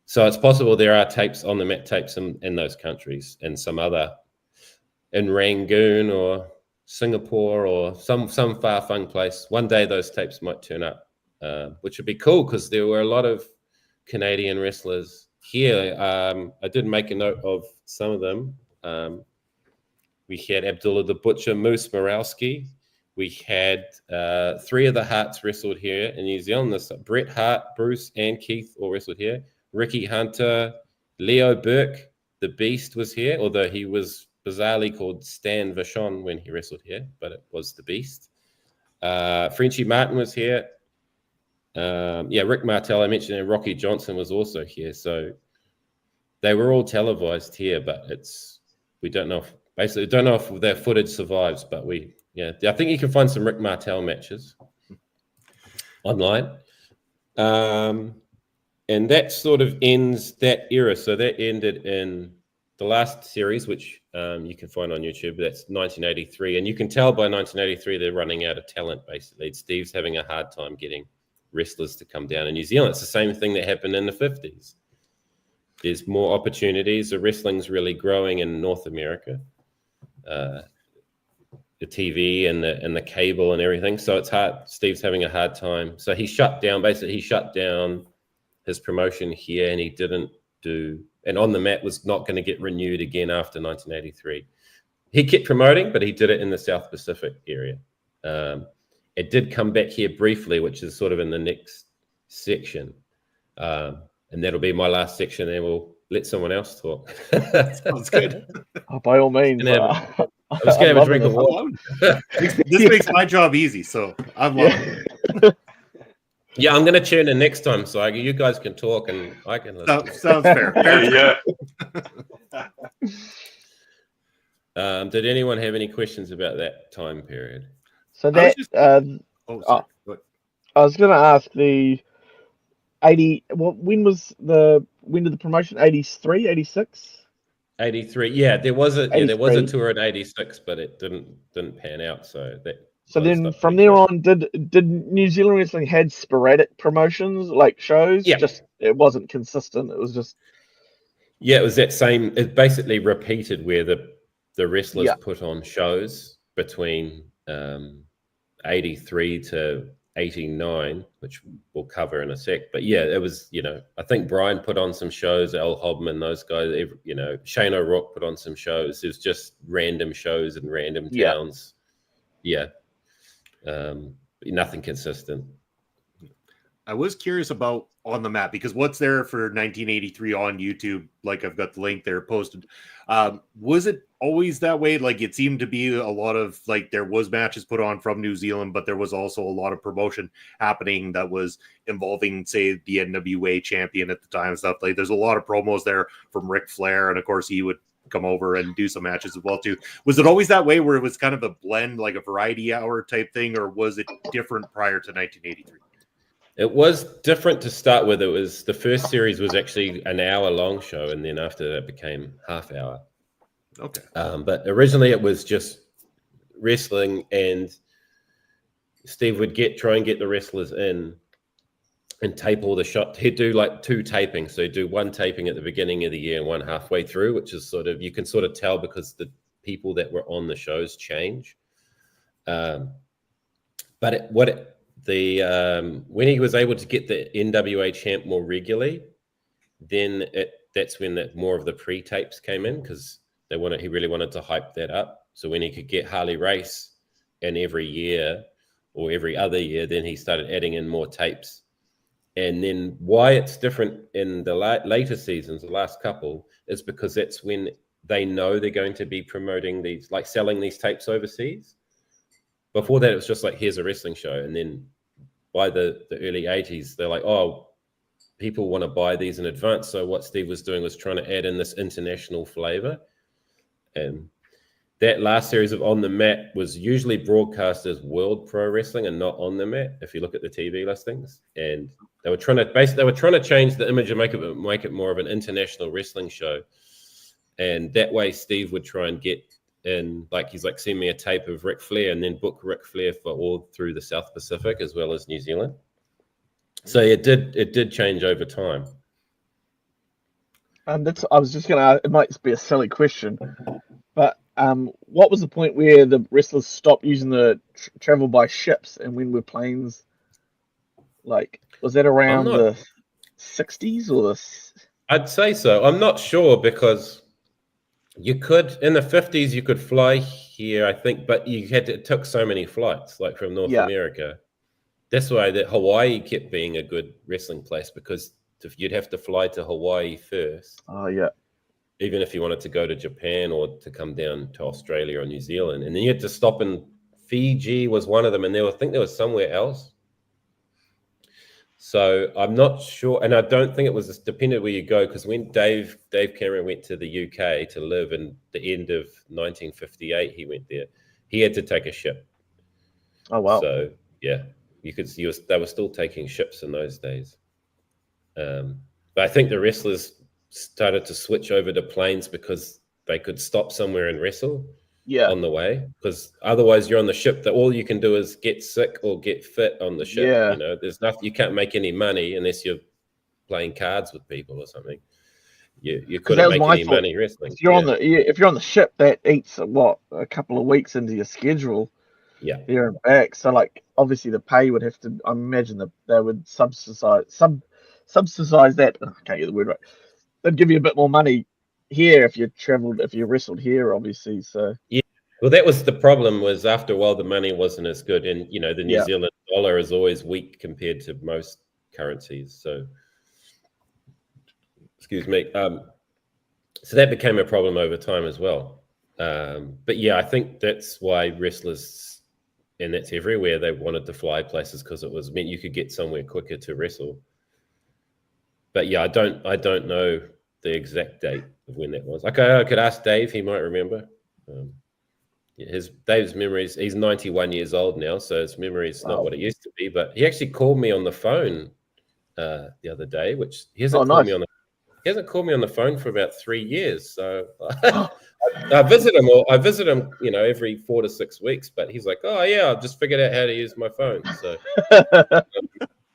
So it's possible there are tapes, On the Mat tapes in those countries, and some other in Rangoon or Singapore or some far-flung place. One day those tapes might turn up, which would be cool because there were a lot of Canadian wrestlers here. I did make a note of some of them. We had Abdullah the Butcher, Moose Morowski. We had 3 of the Harts wrestled here in New Zealand. This Bret Hart, Bruce, and Keith all wrestled here. Ricky Hunter, Leo Burke, the Beast was here, although he was bizarrely called Stan Vachon when he wrestled here, but it was the Beast. Frenchie Martin was here. Rick Martel, I mentioned, and Rocky Johnson was also here. So they were all televised here, but we don't know if their footage survives, but I think you can find some Rick Martel matches online. And that sort of ends that era. So that ended in the last series, which you can find on YouTube. That's 1983. And you can tell by 1983 they're running out of talent, basically. Steve's having a hard time getting wrestlers to come down in New Zealand. It's the same thing that happened in the 50s. There's more opportunities. The wrestling's really growing in North America. The TV and the cable and everything. So it's hard. Steve's having a hard time. So he shut down his promotion here, and he didn't do, and On the Mat was not going to get renewed again after 1983. He kept promoting, but he did it in the South Pacific area. It did come back here briefly, which is sort of in the next section. And that'll be my last section, and we'll let someone else talk. Sounds good. By all means. I'm just going to have a drink of water. This makes my job easy, so I'm loving it. Yeah, I'm going to tune in next time, so you guys can talk and I can listen. Sounds fair. Did anyone have any questions about that time period? So that I was going to ask the 80. When did the promotion? 83, 86? 83. Yeah, there was a tour in 86, but it didn't pan out. So then from there on, did New Zealand wrestling had sporadic promotions like shows? Yeah. Just it wasn't consistent. It was just it was that same. It basically repeated where the wrestlers put on shows between 83 to 89, which we'll cover in a sec. But yeah, it was, I think Brian put on some shows, Al Hobman, those guys, Shane O'Rourke put on some shows. It was just random shows in random towns. Yeah. Nothing consistent. I was curious about On the Mat, because what's there for 1983 on YouTube, like I've got the link there posted. Was it always that way? Like, it seemed to be a lot of, like, there was matches put on from New Zealand, but there was also a lot of promotion happening that was involving, say, the NWA champion at the time and stuff. Like, there's a lot of promos there from Ric Flair, and of course he would come over and do some matches as well too. Was it always that way, where it was kind of a blend, like a variety hour type thing, or was it different prior to 1983? It was different to start with. It was, the first series was actually an hour long show, and then after that it became half hour. Okay. But originally it was just wrestling, and Steve would try and get the wrestlers in and tape all the shot. He'd do like 2 tapings. So he'd do 1 taping at the beginning of the year and 1 halfway through, which is sort of, you can sort of tell because the people that were on the shows change. When he was able to get the NWA champ more regularly, then that's when more of the pre-tapes came in, because he really wanted to hype that up. So when he could get Harley Race in every year or every other year, then he started adding in more tapes. And then why it's different in the later seasons, the last couple, is because that's when they know they're going to be promoting these, like selling these tapes overseas. Before that, it was just like, here's a wrestling show. And then by the early 80s, they're like, oh, people want to buy these in advance. So what Steve was doing was trying to add in this international flavor. And that last series of On the Mat was usually broadcast as World Pro Wrestling and not On the Mat, if you look at the TV listings. And they were trying to change the image and make it more of an international wrestling show. And that way Steve would try and get in, like, he's like, send me a tape of Ric Flair, and then book Ric Flair for all through the South Pacific as well as New Zealand. So it did change over time. I was just gonna, it might be a silly question, but what was the point where the wrestlers stopped using the travel by ships and when were planes? Like, was that around the 60s or the? I'd say so. I'm not sure, because you could, in the 50s, you could fly here, I think, but it took so many flights, like from North America. That's why that Hawaii kept being a good wrestling place, because you'd have to fly to Hawaii first. Oh, yeah. Even if you wanted to go to Japan or to come down to Australia or New Zealand. And then you had to stop in Fiji was one of them. And I think there was somewhere else. So I'm not sure. And I don't think it was dependent where you go, because when Dave Cameron went to the UK to live in the end of 1958, he went there. He had to take a ship. Oh, wow. So, yeah, you could see they were still taking ships in those days. But I think the wrestlers started to switch over to planes because they could stop somewhere and wrestle on the way. Because otherwise, you're on the ship. That all you can do is get sick or get fit on the ship. Yeah. You know, there's nothing. You can't make any money unless you're playing cards with people or something. You couldn't make any money wrestling. If you're on the ship, that eats a couple of weeks into your schedule. Yeah. There and back. So, like, obviously the pay would have to. I imagine that they would subsidize that. I can't get the word right. They'd give you a bit more money here if you wrestled here, obviously. So yeah, well, that was the problem. Was after a while the money wasn't as good, and you know the New Zealand dollar is always weak compared to most currencies. So, excuse me. So that became a problem over time as well. But yeah, I think that's why wrestlers, and that's everywhere, they wanted to fly places, because it meant you could get somewhere quicker to wrestle. But yeah, I don't know the exact date of when that was. Okay, I could ask Dave; he might remember. Dave's memories. He's 91 years old now, so his memory is not what it used to be. But he actually called me on the phone the other day, which he hasn't called me on. He hasn't called me on the phone for about 3 years. So I visit him, you know, every 4 to 6 weeks. But he's like, "Oh yeah, I've just figured out how to use my phone." So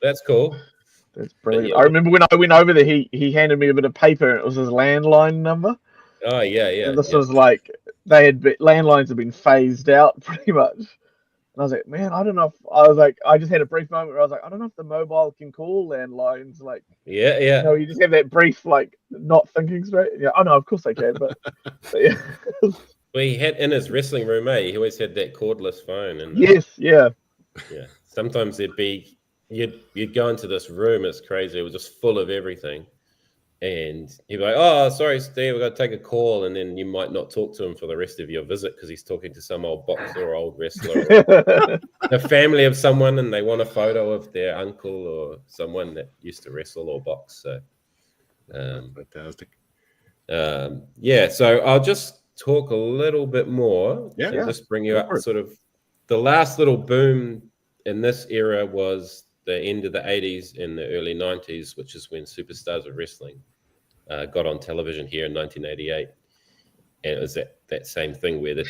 that's cool. That's brilliant. Yeah. I remember when I went over there, he handed me a bit of paper, and it was his landline number. Oh yeah. And this was like landlines had been phased out pretty much. And I was like, man, I don't know. I just had a brief moment where I was like, I don't know if the mobile can call landlines. Like, yeah. You know, you just have that brief, like, not thinking straight. Yeah, I know, of course they can, but yeah. Well, he had in his wrestling room, he always had that cordless phone. And yeah. Sometimes there'd be. You'd go into this room, it's crazy, it was just full of everything, and he'd be like, "Oh, sorry Steve, we've got to take a call," and then you might not talk to him for the rest of your visit because he's talking to some old boxer or old wrestler or the family of someone, and they want a photo of their uncle or someone that used to wrestle or box. So fantastic. So I'll just talk a little bit more and just bring you up. Sort of the last little boom in this era was the end of the 80s and the early 90s, which is when Superstars of Wrestling got on television here in 1988. And it was that same thing where the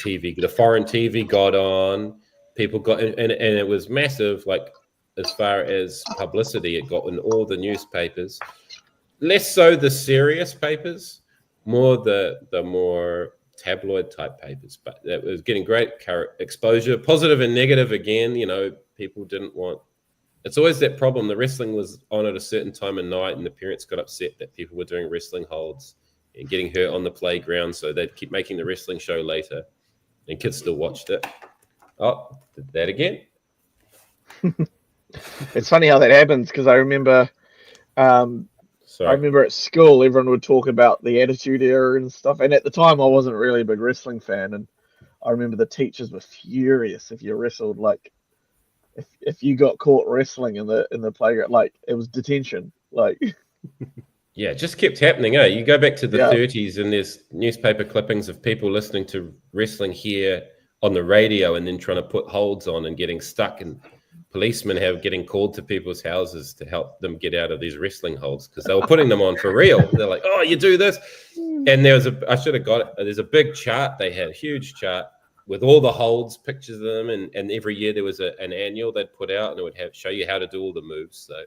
foreign TV got on, people got, and it was massive. Like as far as publicity. It got in all the newspapers, less so the serious papers, more the more tabloid type papers, but it was getting great exposure, positive and negative again. People didn't want. It's always that problem. The wrestling was on at a certain time of night, and the parents got upset that people were doing wrestling holds and getting hurt on the playground, so they'd keep making the wrestling show later, and kids still watched it. Oh, did that again. It's funny how that happens, because I remember at school everyone would talk about the Attitude Era and stuff, and at the time I wasn't really a big wrestling fan, and I remember the teachers were furious if you wrestled. Like if you got caught wrestling in the playground, like it was detention. Like yeah, it just kept happening. You go back to the 30s, and there's newspaper clippings of people listening to wrestling here on the radio and then trying to put holds on and getting stuck, and policemen getting called to people's houses to help them get out of these wrestling holds because they were putting them on for real. They're like, oh, you do this. And there's a big chart. They had a huge chart with all the holds, pictures of them. And every year there was an annual they'd put out, and it would show you how to do all the moves. So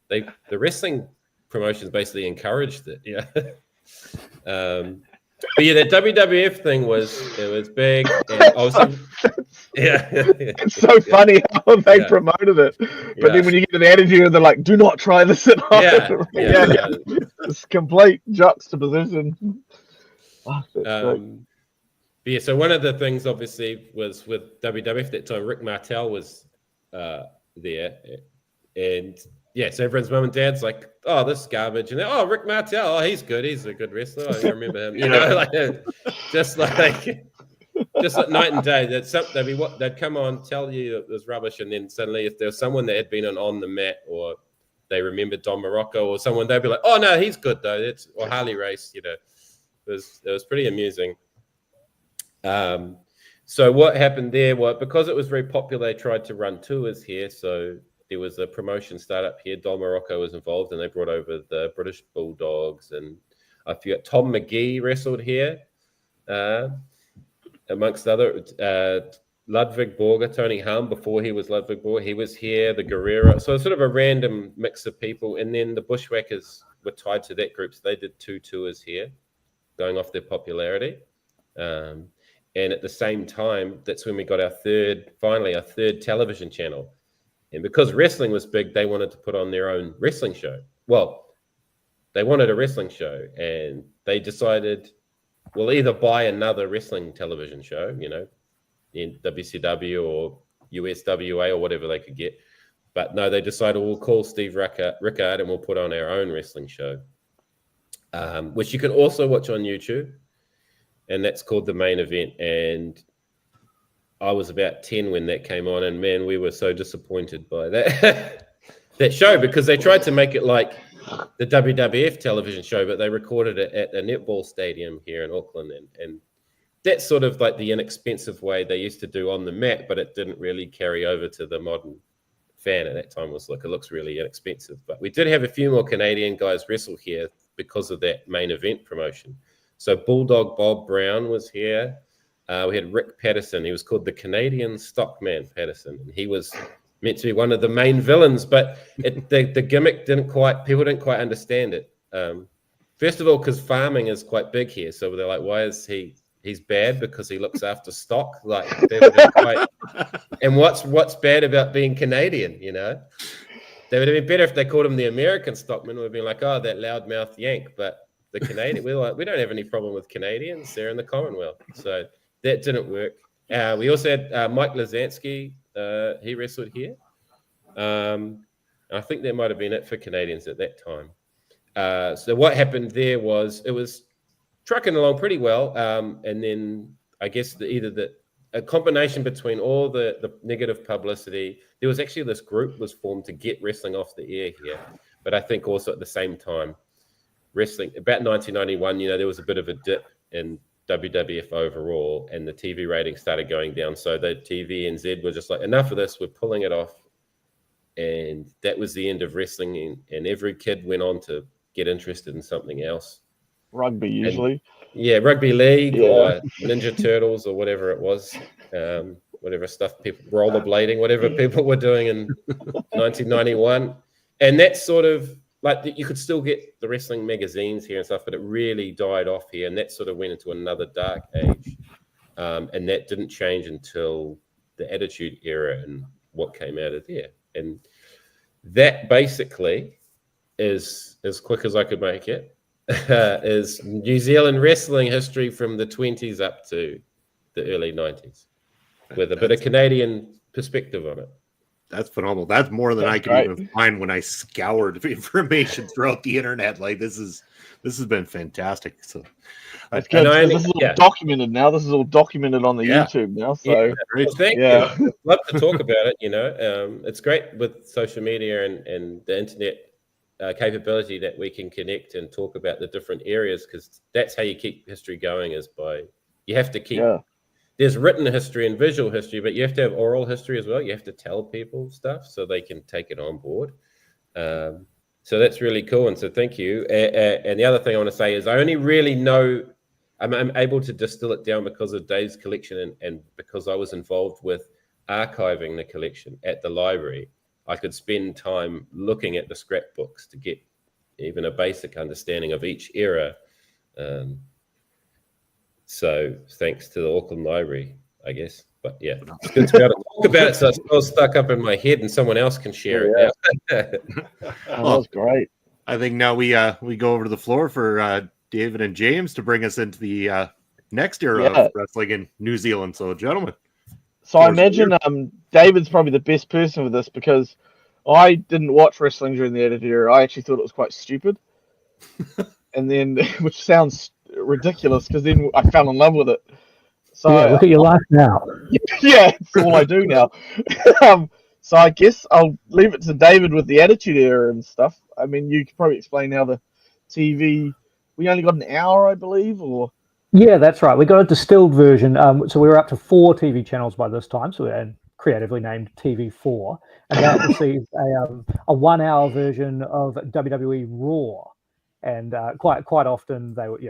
the wrestling promotions basically encouraged it. Yeah. But yeah, the WWF thing was big. And also, it's so funny how they promoted it. But then when you get to the Attitude, they're like, "Do not try this at home." It's complete juxtaposition. So one of the things obviously was with WWF at that time, Rick Martel was there, and so everyone's mum and dad's like, oh, this is garbage. And oh, Rick Martel, oh, he's good. He's a good wrestler. I remember him. Just like night and day. They'd come on, tell you it was rubbish. And then suddenly if there was someone that had been on the mat, or they remembered Don Morocco or someone, they'd be like, oh, no, he's good, though. Or Harley Race, It was pretty amusing. So what happened there was, because it was very popular, they tried to run tours here. So there was a promotion startup here. Don Morocco was involved, and they brought over the British Bulldogs, and I forget, Tom McGee wrestled here, amongst other Ludwig Borger, Tony Hum before he was Ludwig Borger, he was here. The Guerrero, so it's sort of a random mix of people, and then the Bushwhackers were tied to that group, so they did 2 tours here, going off their popularity. And at the same time, that's when we got our third television channel. And because wrestling was big, they wanted to put on their own wrestling show. Well, they wanted a wrestling show, and they decided, we'll either buy another wrestling television show, in WCW or USWA or whatever they could get. But no, they decided we'll call Steve Rickard and we'll put on our own wrestling show, which you can also watch on YouTube. And that's called The Main Event. And I was about 10 when that came on, and man, we were so disappointed by that that show, because they tried to make it like the WWF television show, but they recorded it at a netball stadium here in Auckland, and that's sort of like the inexpensive way they used to do on the mat, but it didn't really carry over to the modern fan at that time. Was like, it looks really inexpensive. But we did have a few more Canadian guys wrestle here because of that Main Event promotion. So Bulldog Bob Brown was here. We had Rick Patterson. He was called the Canadian Stockman Patterson, and he was meant to be one of the main villains, but the gimmick people didn't quite understand it. First of all, because farming is quite big here, so they're like, why is he's bad because he looks after stock? Like, and what's bad about being Canadian? They would have been better if they called him the American Stockman. Would have been like, oh, that loudmouth Yank, but the Canadian, we're like, we don't have any problem with Canadians. They're in the Commonwealth, so. That didn't work. We also had Mike Lazansky. He wrestled here. I think that might have been it for Canadians at that time. So what happened there was it was trucking along pretty well. And then I guess a combination between all the negative publicity, there was actually this group was formed to get wrestling off the air here. But I think also at the same time, wrestling, about 1991, there was a bit of a dip in WWF overall, and the TV ratings started going down. So the TVNZ were just like, enough of this, we're pulling it off. And that was the end of wrestling. And every kid went on to get interested in something else. Rugby, usually. Rugby league or Ninja Turtles or whatever it was. whatever stuff people rollerblading, whatever people were doing in 1991, and that's sort of like you could still get the wrestling magazines here and stuff, but it really died off here, and that sort of went into another dark age, and that didn't change until the Attitude Era and what came out of there, and that basically is as quick as I could make it. Is New Zealand wrestling history from the 20s up to the early 90s with a bit of Canadian perspective on it. That's phenomenal. That's more than I could even find when I scoured information throughout the internet. Like this has been fantastic. So that's good. This is all documented now. This is all documented on the YouTube now. So well, thank you. I'd love to talk about it. It's great with social media and the internet capability that we can connect and talk about the different areas, because that's how you keep history going, is by you have to keep there's written history and visual history, but you have to have oral history as well. You have to tell people stuff so they can take it on board. So that's really cool, and so thank you. And the other thing I want to say is I only really know I'm able to distill it down because of Dave's collection and because I was involved with archiving the collection at the library. I could spend time looking at the scrapbooks to get even a basic understanding of each era. So thanks to the Auckland Library, I guess. But yeah, it's good to be able to talk about it so it's all stuck up in my head and someone else can share it now. That was great. I think now we go over to the floor for David and James to bring us into the next era of wrestling in New Zealand. So, gentlemen. So I imagine David's probably the best person for this, because I didn't watch wrestling during the Attitude Era. I actually thought it was quite stupid. And then, which sounds ridiculous, because then I fell in love with it. So look at your life now. Yeah, it's all I do now. So I guess I'll leave it to David with the Attitude Era and stuff. I mean, you could probably explain how the TV. We only got an hour, I believe, or. Yeah, that's right. We got a distilled version. So we were up to 4 TV channels by this time. So we had creatively named TV4, and that received a 1-hour version of WWE Raw. And quite often they would,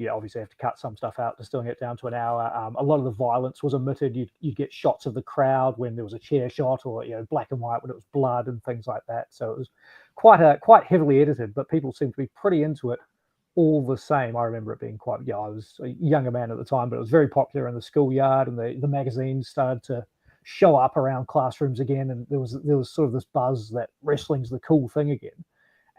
obviously have to cut some stuff out, distilling it down to an hour. A lot of the violence was omitted. You'd get shots of the crowd when there was a chair shot, or black and white when it was blood and things like that. So it was quite heavily edited, but people seemed to be pretty into it all the same. I remember it being quite. I was a younger man at the time, but it was very popular in the schoolyard, and the magazines started to show up around classrooms again, and there was sort of this buzz that wrestling's the cool thing again.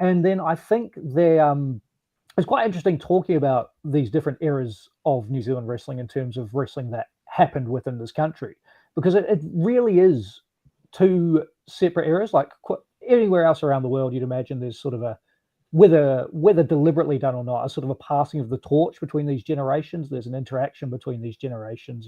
And then I think it's quite interesting talking about these different eras of New Zealand wrestling in terms of wrestling that happened within this country, because it really is 2 separate eras. Like anywhere else around the world, you'd imagine there's sort of whether deliberately done or not, a sort of a passing of the torch between these generations. There's an interaction between these generations.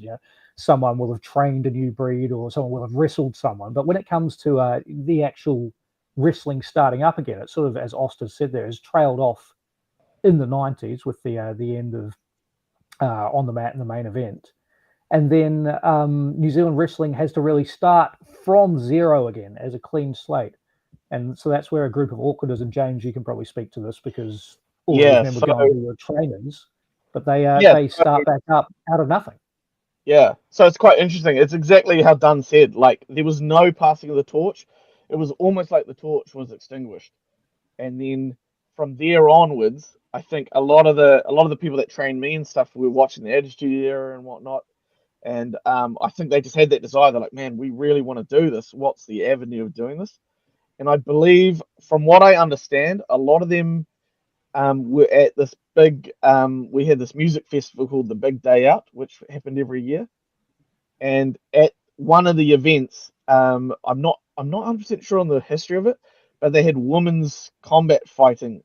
Someone will have trained a new breed, or someone will have wrestled someone. But when it comes to the actual wrestling starting up again, it sort of, as Oster said there, has trailed off in the 90s with the end of On the Mat in the main event. And then New Zealand wrestling has to really start from zero again as a clean slate. And so that's where a group of Aucklanders, and James, you can probably speak to this, because all of them were going to were trainers, but they start back up out of nothing. Yeah, so it's quite interesting. It's exactly how Dunn said. Like, there was no passing of the torch. It was almost like the torch was extinguished, and then from there onwards, I think a lot of the people that trained me and stuff were watching the Attitude Era and whatnot, and I think they just had that desire. They're like, man, we really want to do this. What's the avenue of doing this? And I believe, from what I understand, a lot of them were at this big. We had this music festival called the Big Day Out, which happened every year. And at one of the events, I'm not 100% sure on the history of it, but they had women's combat fighting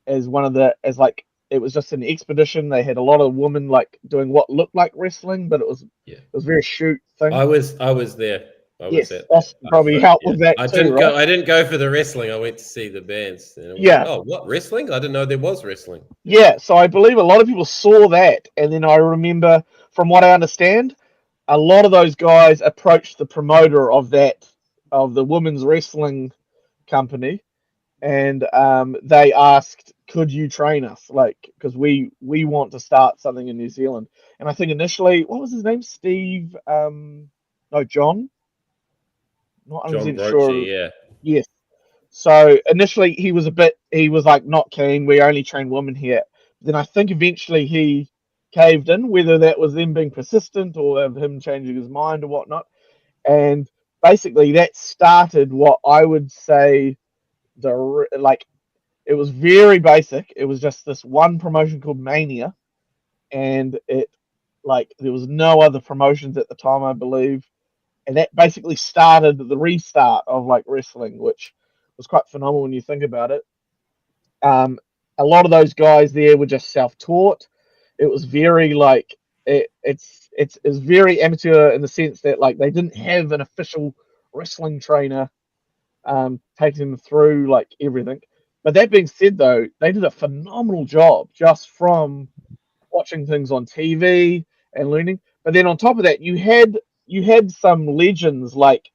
as it was just an expedition. They had a lot of women doing what looked like wrestling, but it was very shoot thing. I was there. Yes, Austin probably helped with that. I didn't go for the wrestling. I went to see the bands. What, wrestling? I didn't know there was wrestling. Yeah, so I believe a lot of people saw that, and then I remember, from what I understand, a lot of those guys approached the promoter of the women's wrestling company, and they asked, "Could you train us? Because we want to start something in New Zealand." And I think initially, what was his name? Steve. John. Not John 100% Broche, sure. yeah. Yes. So initially he was like not keen. We only train women here. Then I think eventually he caved in, whether that was them being persistent or him changing his mind or whatnot. And basically that started what I would say it was very basic. It was just this one promotion called Mania, and there was no other promotions at the time, I believe. And that basically started the restart of like wrestling, which was quite phenomenal when you think about it. A lot of those guys there were just self-taught. It was very it's very amateur in the sense that like they didn't have an official wrestling trainer taking them through like everything. But that being said, though, they did a phenomenal job just from watching things on TV and learning. But then on top of that, you had some legends like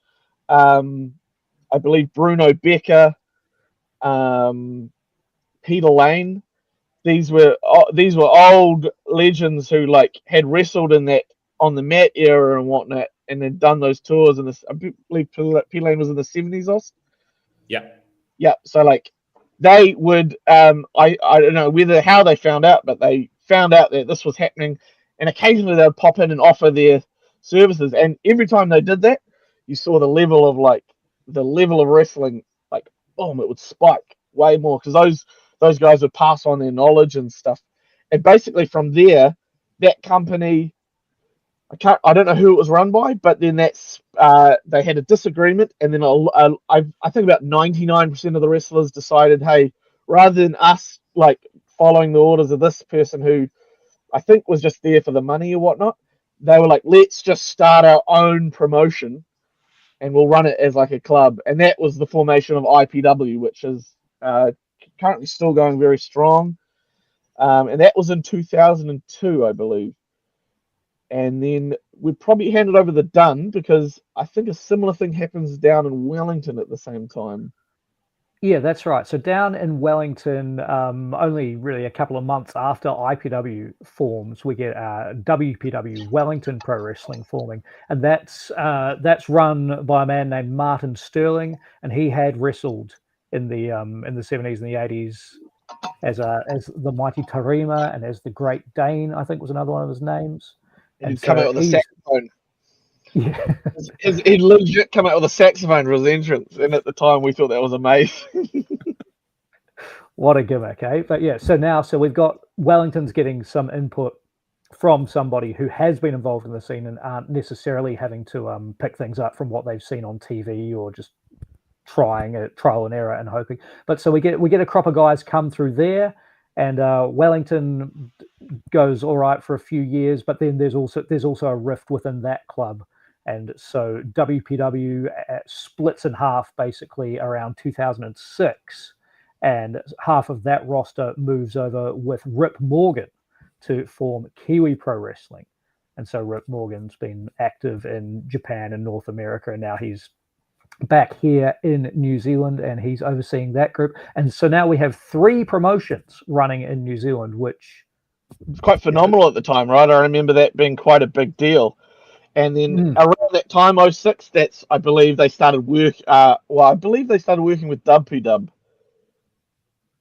I believe Bruno Becker, Peter Lane. These were old legends who like had wrestled in that on the mat era and whatnot, and had done those tours. And I believe Peter Lane was in the 70s, also. Yeah. Yeah. So like they would I don't know how they found out, but they found out that this was happening, and occasionally they would pop in and offer their services. And every time they did that, you saw the level of wrestling, like boom, it would spike way more because those guys would pass on their knowledge and stuff. And basically from there, that company, I don't know who it was run by, but then they had a disagreement, and then I think about 99% of the wrestlers decided, hey, rather than us like following the orders of this person who I think was just there for the money or whatnot, they were like, let's just start our own promotion and we'll run it as like a club. And that was the formation of IPW, which is currently still going very strong. And that was in 2002, I believe. And then we'd probably hand it over to Dunn because I think a similar thing happens down in Wellington at the same time. Yeah, that's right. So down in Wellington, only really a couple of months after IPW forms, we get WPW, Wellington Pro Wrestling, forming, and that's run by a man named Martin Sterling, and he had wrestled in the 70s and the 80s as the Mighty Tarima and as the Great Dane, I think was another one of his names. And he'd come out with a saxophone. Yeah. He'd legit come out with a saxophone for his entrance, and at the time we thought that was amazing. What a gimmick, eh? But yeah, so we've got Wellington's getting some input from somebody who has been involved in the scene and aren't necessarily having to pick things up from what they've seen on TV or just trying a trial and error and hoping. But so we get a crop of guys come through there, and Wellington goes all right for a few years, but then there's also a rift within that club. And so WPW splits in half basically around 2006, and half of that roster moves over with Rip Morgan to form Kiwi Pro Wrestling. And so Rip Morgan's been active in Japan and North America, and now he's back here in New Zealand, and he's overseeing that group. And so now we have 3 promotions running in New Zealand, which was quite phenomenal at the time, right? I remember that being quite a big deal. And then around that time, 06, I believe they started working with WPW.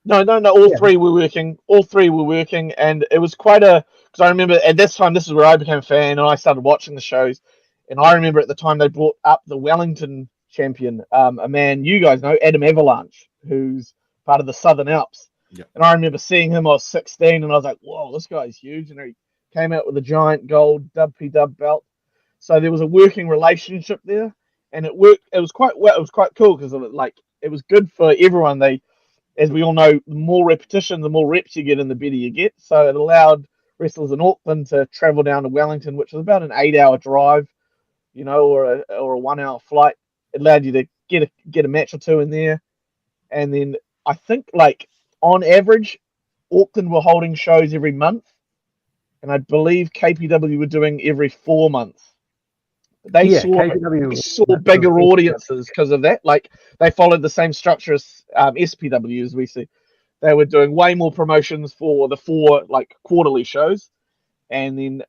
No, all three were working, and it was quite because I remember at this time, this is where I became a fan, and I started watching the shows. And I remember at the time they brought up the Wellington champion, a man you guys know, Adam Avalanche, who's part of the Southern Alps. Yeah. And I remember seeing him, I was 16, and I was like, whoa, this guy's huge. And he came out with a giant gold WPW belt. So there was a working relationship there, and it worked. It was quite cool because it was good for everyone. As we all know, the more repetition, the more reps you get, and the better you get. So it allowed wrestlers in Auckland to travel down to Wellington, which was about an 8-hour drive, or a 1-hour flight. It allowed you to get a match or two in there, and then I think on average, Auckland were holding shows every month, and I believe KPW were doing every 4 months. They saw bigger audiences because of that. They followed the same structure as SPW, as we see. They were doing way more promotions for the 4 quarterly shows, and then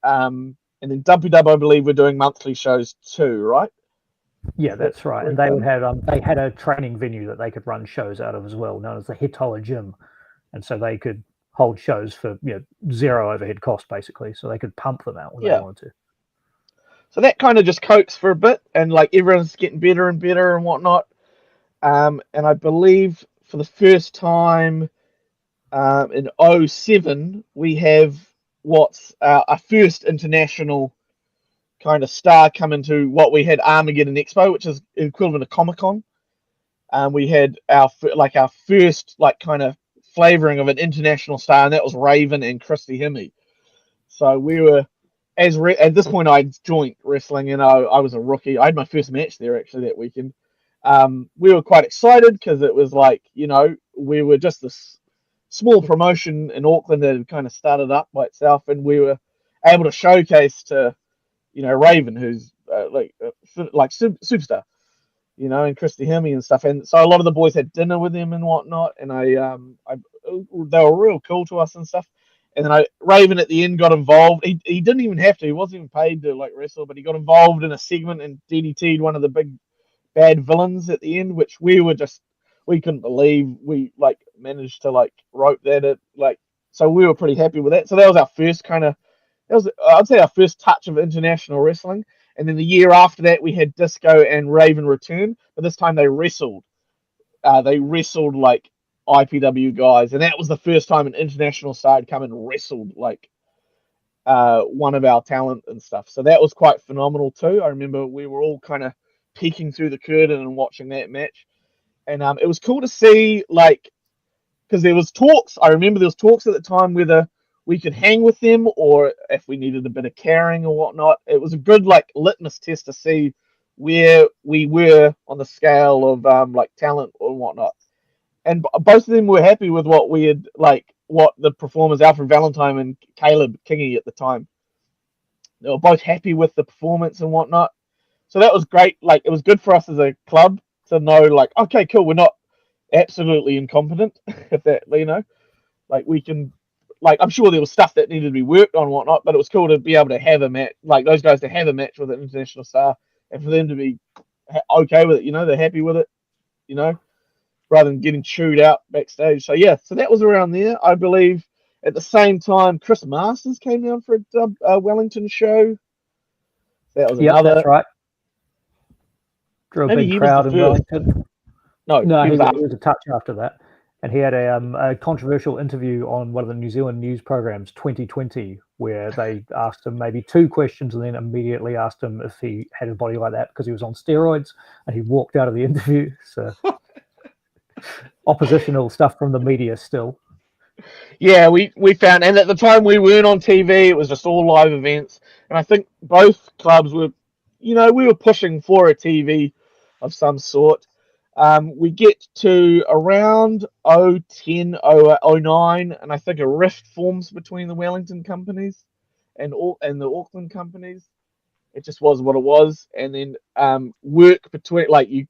And then WW, I believe, we're doing monthly shows too, right? Yeah, that's right. And they would have they had a training venue that they could run shows out of as well, known as the Hitola Gym, and so they could hold shows for zero overhead cost basically, so they could pump them out when they wanted to. So that kind of just coaxed for a bit, and like everyone's getting better and better and whatnot. And I believe for the first time in 07, we have what's our first international kind of star come into what we had Armageddon Expo, which is equivalent to Comic-Con. We had our first like kind of flavoring of an international star, and that was Raven and Christy Hemme. So we were at this point I'd joined wrestling, and I was a rookie. I had my first match there actually that weekend. We were quite excited because it was like, we were just this small promotion in Auckland that had kind of started up by itself, and we were able to showcase to Raven, who's like superstar, and Christy Hemme and stuff. And so a lot of the boys had dinner with him and whatnot, and they were real cool to us and stuff. And then Raven at the end got involved. He didn't even have to. He wasn't even paid to like wrestle, but he got involved in a segment and DDT'd one of the big bad villains at the end, which we couldn't believe. We like managed to like rope that at like, so we were pretty happy with that. So that was our first I'd say our first touch of international wrestling. And then the year after that, we had Disco and Raven return, but this time they wrestled. They wrestled like IPW guys, and that was the first time an international star had come and wrestled like one of our talent and stuff. So that was quite phenomenal too. I remember we were all kind of peeking through the curtain and watching that match, and it was cool to see, like, because there was talks. I remember there was talks at the time whether we could hang with them or if we needed a bit of carrying or whatnot. It was a good like litmus test to see where we were on the scale of like talent or whatnot. And both of them were happy with what we had, like what the performers Alfred Valentine and Caleb Kingy at the time. They were both happy with the performance and whatnot. So that was great. Like, it was good for us as a club to know, like, okay, cool, we're not absolutely incompetent. If that, like we can, like, I'm sure there was stuff that needed to be worked on and whatnot, but it was cool to be able to have a match, like those guys to have a match with an international star, and for them to be okay with it, they're happy with it, rather than getting chewed out backstage. So yeah, so that was around there. I believe at the same time, Chris Masters came down for a Wellington show. That was another. That's right. Drew a big crowd in Wellington. No, he was a touch after that. And he had a controversial interview on one of the New Zealand news programs, 2020, where they asked him maybe 2 questions and then immediately asked him if he had a body like that because he was on steroids, and he walked out of the interview. So oppositional stuff from the media still. Yeah, we found, and at the time we weren't on TV, it was just all live events. And I think both clubs were, we were pushing for a TV of some sort. We get to around 010, 09, and I think a rift forms between the Wellington companies and the Auckland companies. It just was what it was. And then work between, like, you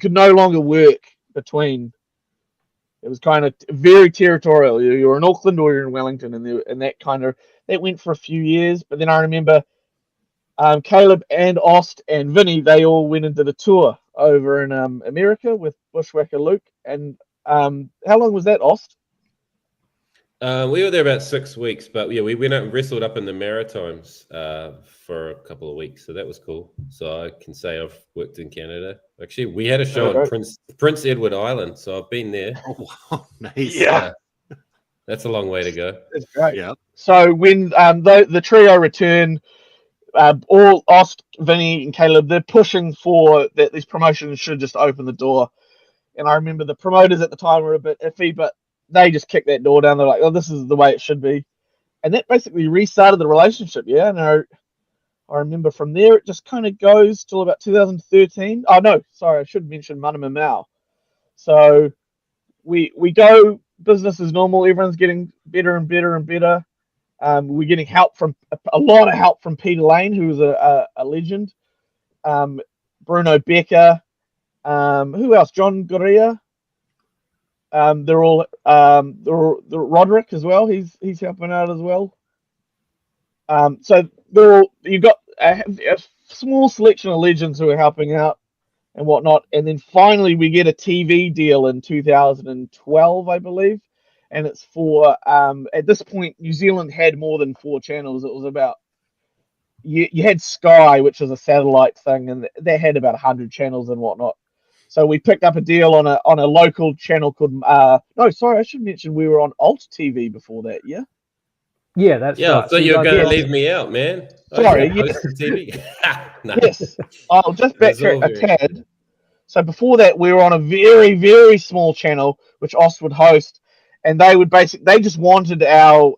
could no longer work between. It was kind of very territorial. You were in Auckland or you're in Wellington, and that went for a few years. But then I remember Caleb and Ost and Vinny, they all went into the tour over in America with Bushwhacker Luke. And how long was that, Ost? We were there about 6 weeks, but yeah, we went out and wrestled up in the Maritimes for a couple of weeks, so that was cool. So I can say I've worked in Canada. Actually, we had a show on Prince Edward Island, so I've been there. Oh, wow, nice. Yeah. That's a long way to go. That's great. Yeah. So when the trio return, all Ost, Vinny, and Caleb, they're pushing for that these promotions should just open the door. And I remember the promoters at the time were a bit iffy, but they just kicked that door down. They're like, oh, this is the way it should be. And that basically restarted the relationship, yeah? And I remember from there, it just kind of goes till about 2013. Oh, no, sorry, I should mention Manama Mao. So we go business as normal. Everyone's getting better and better and better. We're getting a lot of help from Peter Lane, who was a legend. Bruno Becker. Who else? John Goria. They're all Roderick as well. He's helping out as well. So you got a small selection of legends who are helping out and whatnot, and then finally we get a TV deal in 2012, I believe, and it's for at this point New Zealand had more than 4 channels. It was about you had Sky, which is a satellite thing, and they had about 100 channels and whatnot. So we picked up a deal on a local channel called no, sorry, I should mention we were on Alt TV before that. Yeah. Yeah, that's Yeah, right. I thought you were going to leave me out, man. Sorry, yeah. Host the TV. No. Yes, I'll just It's all backtrack a very- tad. So before that, we were on a very, very small channel which Ost would host, and they just wanted our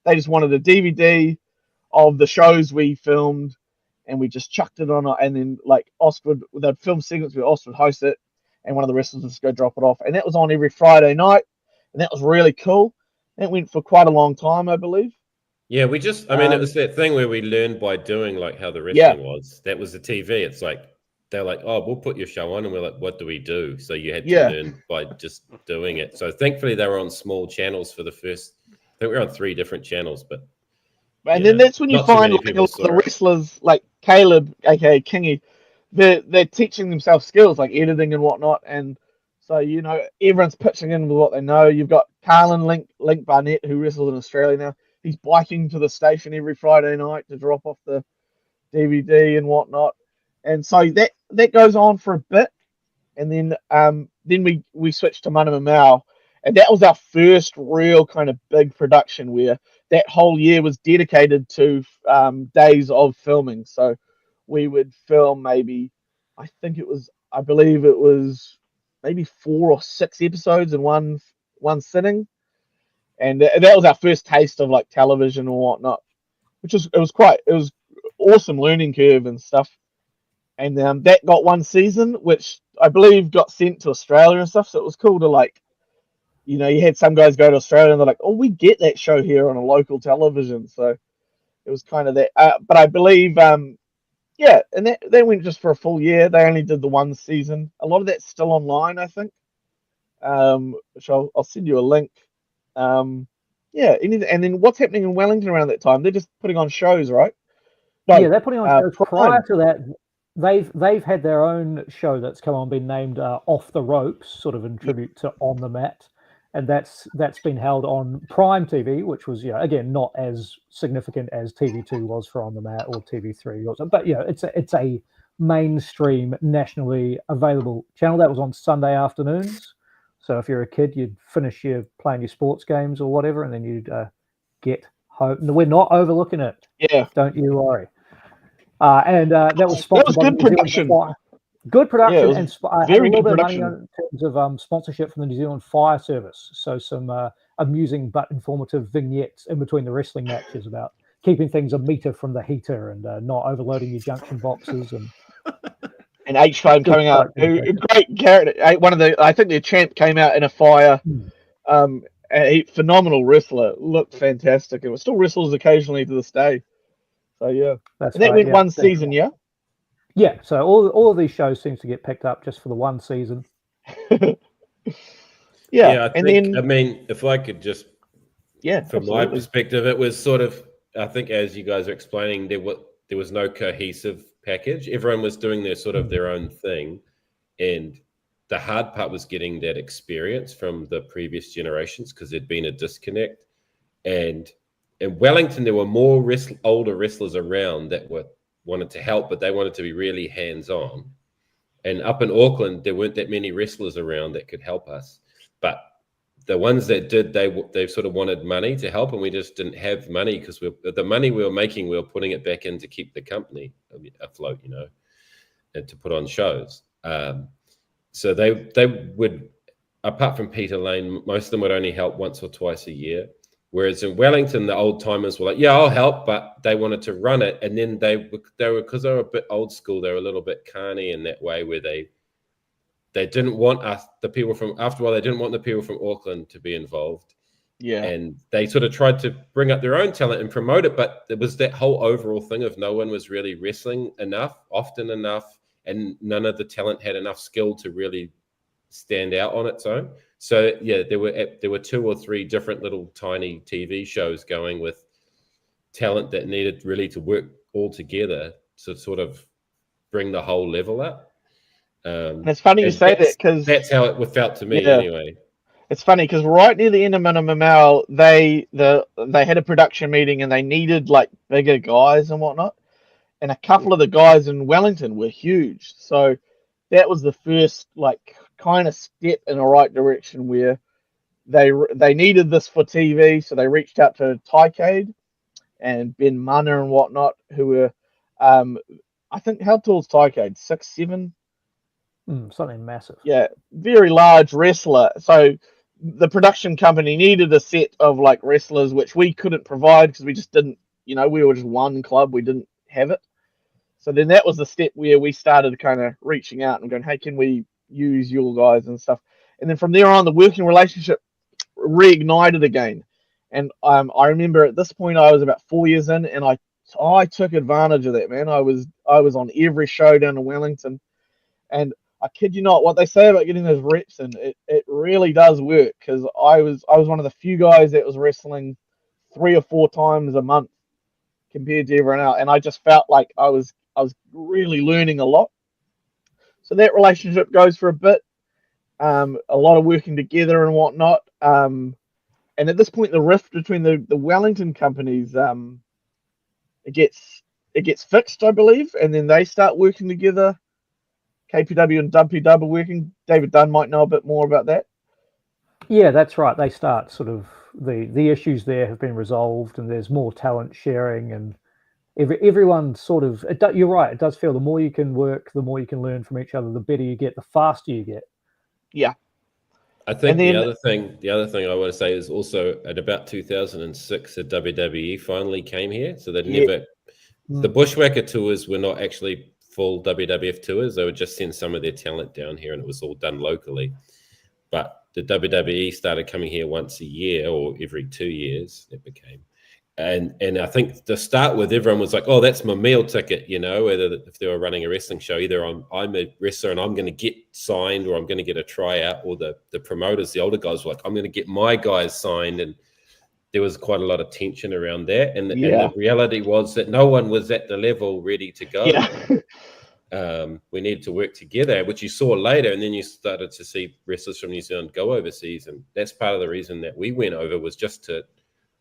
they just wanted a DVD of the shows we filmed, and we just chucked it on, and then like they'd film segments where Ost would host it, and one of the wrestlers would just go drop it off, and that was on every Friday night, and that was really cool. That went for quite a long time, I believe. Yeah, we just, I mean, it was that thing where we learned by doing, like how the wrestling was. That was the TV. It's like, they're like, oh, we'll put your show on. And we're like, what do we do? So you had to learn by just doing it. So thankfully they were on small channels for the first, I think we were on 3 different channels, but. And then that's when you find like the wrestlers like Caleb, aka Kingy, they're teaching themselves skills like editing and whatnot. And so, you know, everyone's pitching in with what they know. You've got Carlin Link Barnett, who wrestles in Australia now. He's biking to the station every Friday night to drop off the DVD and whatnot. And so that goes on for a bit. And then we switched to Manama Mao. And that was our first real kind of big production where that whole year was dedicated to days of filming. So we would film maybe, I believe it was maybe 4 or 6 episodes in one sitting. And that was our first taste of like television and whatnot, which was, it was awesome learning curve and stuff. And that got 1 season, which I believe got sent to Australia and stuff. So it was cool to like, you know, you had some guys go to Australia and they're like, oh, we get that show here on a local television. So it was kind of that. But I believe, and they went just for a full year. They only did the 1 season. A lot of that's still online, I think, which I'll send you a link. And then what's happening in Wellington around that time? They're just putting on shows, right? No, yeah, they're putting on shows. Prior to that, they've had their own show that's come on, been named Off the Ropes, sort of in tribute to On the Mat, and that's been held on Prime TV, which was again not as significant as TV2 was for On the Mat or TV3, but it's a mainstream nationally available channel that was on Sunday afternoons. So if you're a kid, you'd finish playing your sports games or whatever, and then you'd get home. We're not overlooking it. Yeah, don't you worry. And that was sponsored by good production. Good production, and very good production in terms of sponsorship from the New Zealand Fire Service. So some amusing but informative vignettes in between the wrestling matches about keeping things a meter from the heater and not overloading your junction boxes and H-Flame coming out. Great character. I think their champ came out in a fire. A phenomenal wrestler. Looked fantastic. And still wrestles occasionally to this day. So, yeah. That went 1 season, yeah? Yeah. So all of these shows seems to get picked up just for the 1 season. I mean, if I could just... From my perspective, it was sort of... I think as you guys are explaining, there was no cohesive package. Everyone was doing their own thing, and the hard part was getting that experience from the previous generations because there'd been a disconnect. And in Wellington, there were more older wrestlers around that wanted to help, but they wanted to be really hands-on. And up in Auckland, there weren't that many wrestlers around that could help us. But the ones that did, they sort of wanted money to help, and we just didn't have money because the money we were making, we were putting it back in to keep the company afloat, and to put on shows. So they would, apart from Peter Lane, most of them would only help once or twice a year. Whereas in Wellington, the old timers were like, yeah, I'll help, but they wanted to run it. And then they were, because they were a bit old school, they were a little bit carny in that way where they didn't want they didn't want the people from Auckland to be involved. Yeah. And they sort of tried to bring up their own talent and promote it, but there was that whole overall thing of no one was really wrestling often enough, and none of the talent had enough skill to really stand out on its own. So yeah, there were 2 or 3 different little tiny TV shows going with talent that needed really to work all together to sort of bring the whole level up. And it's funny you And say that because that's how it felt to me yeah, anyway. it's funny because right near the end of Minimum Hour, they had a production meeting and they needed like bigger guys and whatnot. And a couple of the guys in Wellington were huge, so that was the first like kind of step in the right direction where they needed this for TV, so they reached out to Tycade and Ben Munner and whatnot, who were I think how tall is Tycade? 6'7"? Something massive. Yeah, very large wrestler. So the production company needed a set of like wrestlers, which we couldn't provide because we just didn't, we were just one club, we didn't have it. So then that was the step where we started kind of reaching out and going, hey, can we use your guys and stuff? And then from there on, the working relationship reignited again. And I remember at this point I was about 4 years in, and I took advantage of that, man. I was on every show down in Wellington, and I kid you not, what they say about getting those reps in, it really does work, because I was one of the few guys that was wrestling 3 or 4 times a month compared to everyone else, and I just felt like I was really learning a lot. So that relationship goes for a bit, a lot of working together and whatnot. And at this point, the rift between the Wellington companies, it gets fixed, I believe, and then they start working together. KPW and WPW are working. David Dunn might know a bit more about that. Yeah, that's right. They start sort of the issues there have been resolved, and there's more talent sharing, and everyone sort of. You're right. It does feel the more you can work, the more you can learn from each other, the better you get, the faster you get. Yeah. I think the other thing I want to say is also at about 2006, the WWE finally came here. So they'd never, the Bushwhacker tours were not actually full WWF tours. They would just send some of their talent down here, and it was all done locally. But the WWE started coming here once a year or every 2 years. It became, and I think to start with, everyone was like, "Oh, that's my meal ticket," whether if they were running a wrestling show, either I'm a wrestler and I'm going to get signed, or I'm going to get a tryout, or the promoters, the older guys, were like, "I'm going to get my guys signed," and there was quite a lot of tension around that. And the reality was that no one was at the level ready to go. Yeah. We needed to work together, which you saw later, and then you started to see wrestlers from New Zealand go overseas, and that's part of the reason that we went over, was just to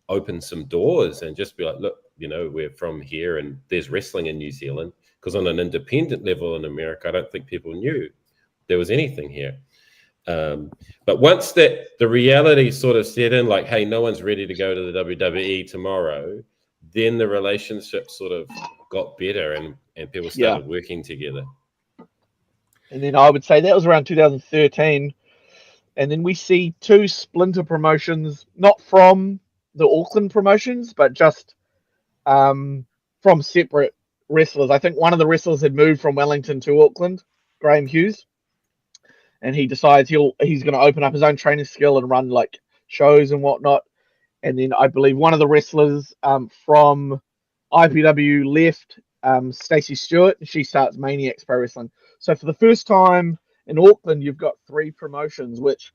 open some doors and just be like, look, we're from here and there's wrestling in New Zealand, because on an independent level in America, I don't think people knew there was anything here. But once that the reality sort of set in, like, hey, no one's ready to go to the WWE tomorrow, then the relationship sort of got better, and people started working together. And then I would say that was around 2013. And then we see 2 splinter promotions, not from the Auckland promotions, but just from separate wrestlers. I think one of the wrestlers had moved from Wellington to Auckland, Graham Hughes, and he decides he's going to open up his own training skill and run like shows and whatnot. And then I believe one of the wrestlers from IPW left, Stacey Stewart, and she starts Maniacs Pro Wrestling. So for the first time in Auckland, you've got 3 promotions, which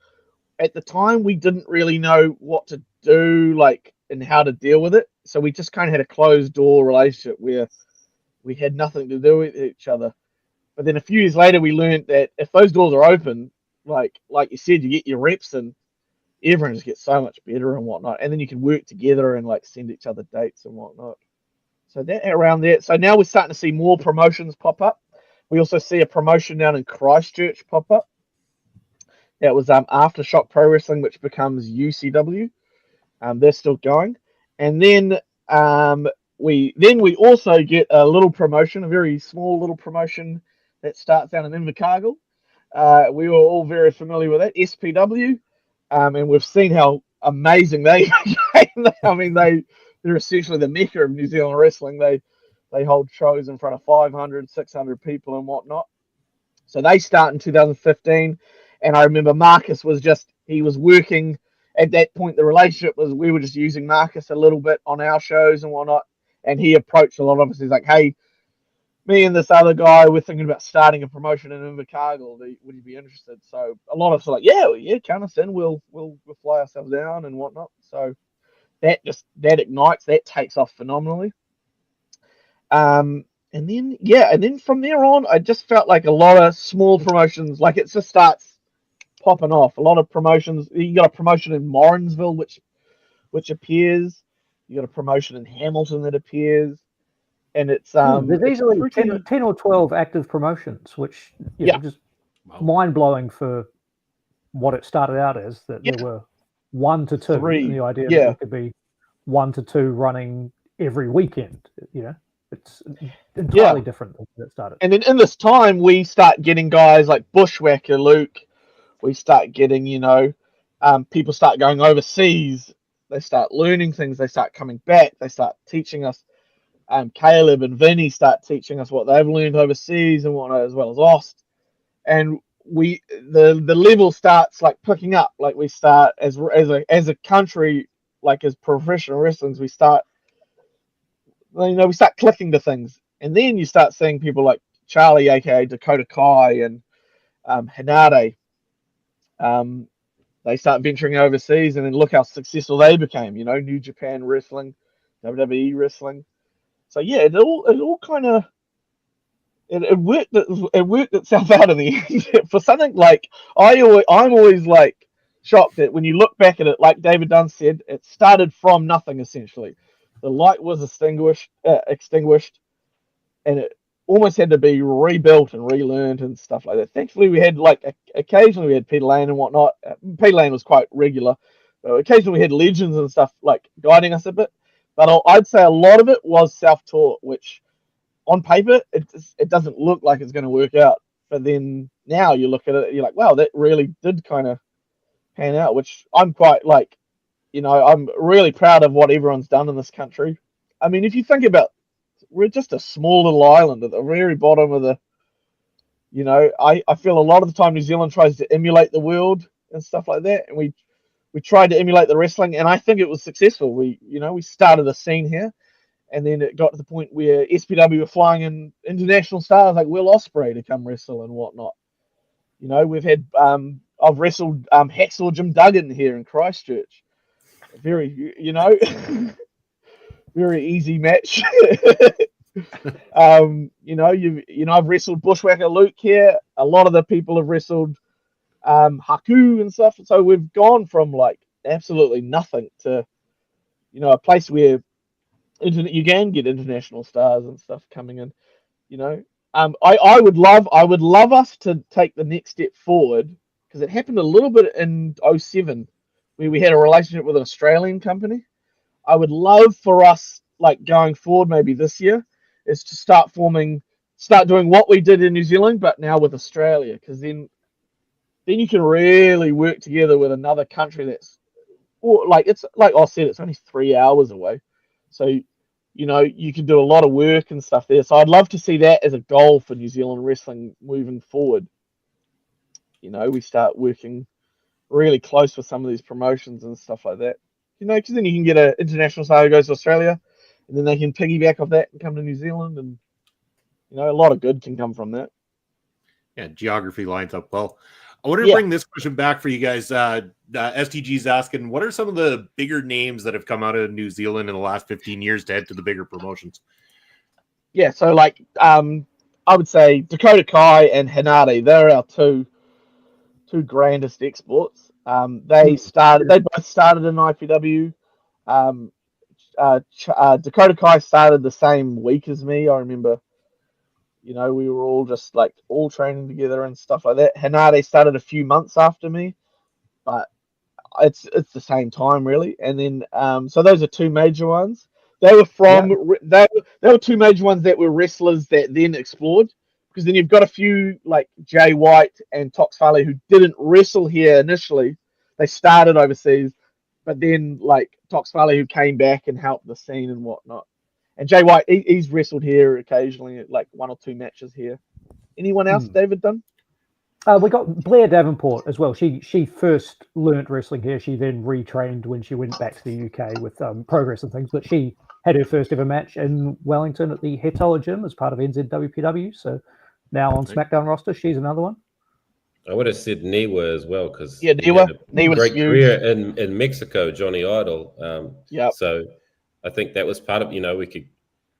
at the time we didn't really know what to do, like, and how to deal with it. So we just kind of had a closed door relationship where we had nothing to do with each other. But then a few years later, we learned that if those doors are open, like you said, you get your reps, and everyone just gets so much better and whatnot. And then you can work together and like send each other dates and whatnot. So that around there. So now we're starting to see more promotions pop up. We also see a promotion down in Christchurch pop up. That was Aftershock Pro Wrestling, which becomes UCW. They're still going. And then we also get a little promotion, a very small little promotion that starts down in Invercargill. We were all very familiar with that, SPW. And we've seen how amazing they became. I mean, they're essentially the mecca of New Zealand wrestling. They hold shows in front of 500, 600 people and whatnot. So they start in 2015. And I remember Marcus he was working at that point. The relationship was, we were just using Marcus a little bit on our shows and whatnot. And he approached a lot of us. He's like, hey, me and this other guy, we're thinking about starting a promotion in Invercargill. Would you be interested? So a lot of us are like, yeah, count us in. We'll fly ourselves down and whatnot. So that ignites, that takes off phenomenally. And then from there on, I just felt like a lot of small promotions, like it just starts popping off. A lot of promotions. You got a promotion in Morrinsville, which appears. You got a promotion in Hamilton that appears, and it's there's easily pretty... 10 or 12 active promotions, which just mind blowing for what it started out as. That there were 1 to 2, 3, and the idea that there could be 1 to 2 running every weekend. It's entirely different than it started. And then in this time, we start getting guys like Bushwhacker Luke. We start getting, people start going overseas. They start learning things. They start coming back. They start teaching us. Caleb and Vinny start teaching us what they've learned overseas and whatnot, as well as Ost. And the level starts like picking up. Like we start as a country, like as professional wrestlers, we start clicking to things. And then you start seeing people like Charlie, aka Dakota Kai, and Hinade. They start venturing overseas, and then look how successful they became. New Japan Wrestling, WWE Wrestling. So yeah, it all kind of it worked itself out in the end. For something like I'm always like shocked that when you look back at it, like David Dunn said, it started from nothing essentially. The light was extinguished, and it almost had to be rebuilt and relearned and stuff like that. Thankfully, we had occasionally we had Peter Lane and whatnot. Peter Lane was quite regular. Occasionally we had legends and stuff like guiding us a bit. But I'd say a lot of it was self-taught, which on paper, it doesn't look like it's going to work out. But then now you look at it, you're like, wow, that really did kind of pan out, which I'm quite I'm really proud of what everyone's done in this country. I mean, if you think about, we're just a small little island at the very bottom of the, I feel a lot of the time New Zealand tries to emulate the world and stuff like that. And we tried to emulate the wrestling, and I think it was successful. We started a scene here, and then it got to the point where SPW were flying in international stars like Will Ospreay to come wrestle and whatnot. We've had, I've wrestled Hacksaw Jim Duggan here in Christchurch. Very, very easy match. I've wrestled Bushwhacker Luke here. A lot of the people have wrestled Haku and stuff. So we've gone from like absolutely nothing to, a place where you can get international stars and stuff coming in. I would love us to take the next step forward, because it happened a little bit in 2007 where we had a relationship with an Australian company. I would love for us, like going forward, maybe this year, is to start doing what we did in New Zealand, but now with Australia, because then you can really work together with another country that's, it's like I said, it's only 3 hours away. So, you can do a lot of work and stuff there. So I'd love to see that as a goal for New Zealand wrestling moving forward. We start working really close with some of these promotions and stuff like that. Because then you can get an international star who goes to Australia, and then they can piggyback off that and come to New Zealand, and a lot of good can come from that. Yeah, geography lines up well. I want to bring this question back for you guys. STG's asking, what are some of the bigger names that have come out of New Zealand in the last 15 years to head to the bigger promotions? Yeah, so like I would say Dakota Kai and Hinade, they're our two grandest exports. They both started in IPW. Dakota Kai started the same week as me. I remember, we were all just like all training together and stuff like that. Hinade started a few months after me, but it's the same time really. And then so those are two major ones. They were they were two major ones that were wrestlers that then explored. Because then you've got a few like Jay White and Tox Farley who didn't wrestle here initially. They started overseas, but then like Tox Farley who came back and helped the scene and whatnot. And Jay White, he's wrestled here occasionally, like 1 or 2 matches here. Anyone else, David Dunn? We got Blair Davenport as well. She first learnt wrestling here. She then retrained when she went back to the UK with Progress and things. But she had her first ever match in Wellington at the Hetola Gym as part of NZWPW. So now on SmackDown roster, she's another one. I would have said Niwa as well because Yeah, he had a Niwa's great huge. career in Mexico, Johnny Idol. Yep. So I think that was part of,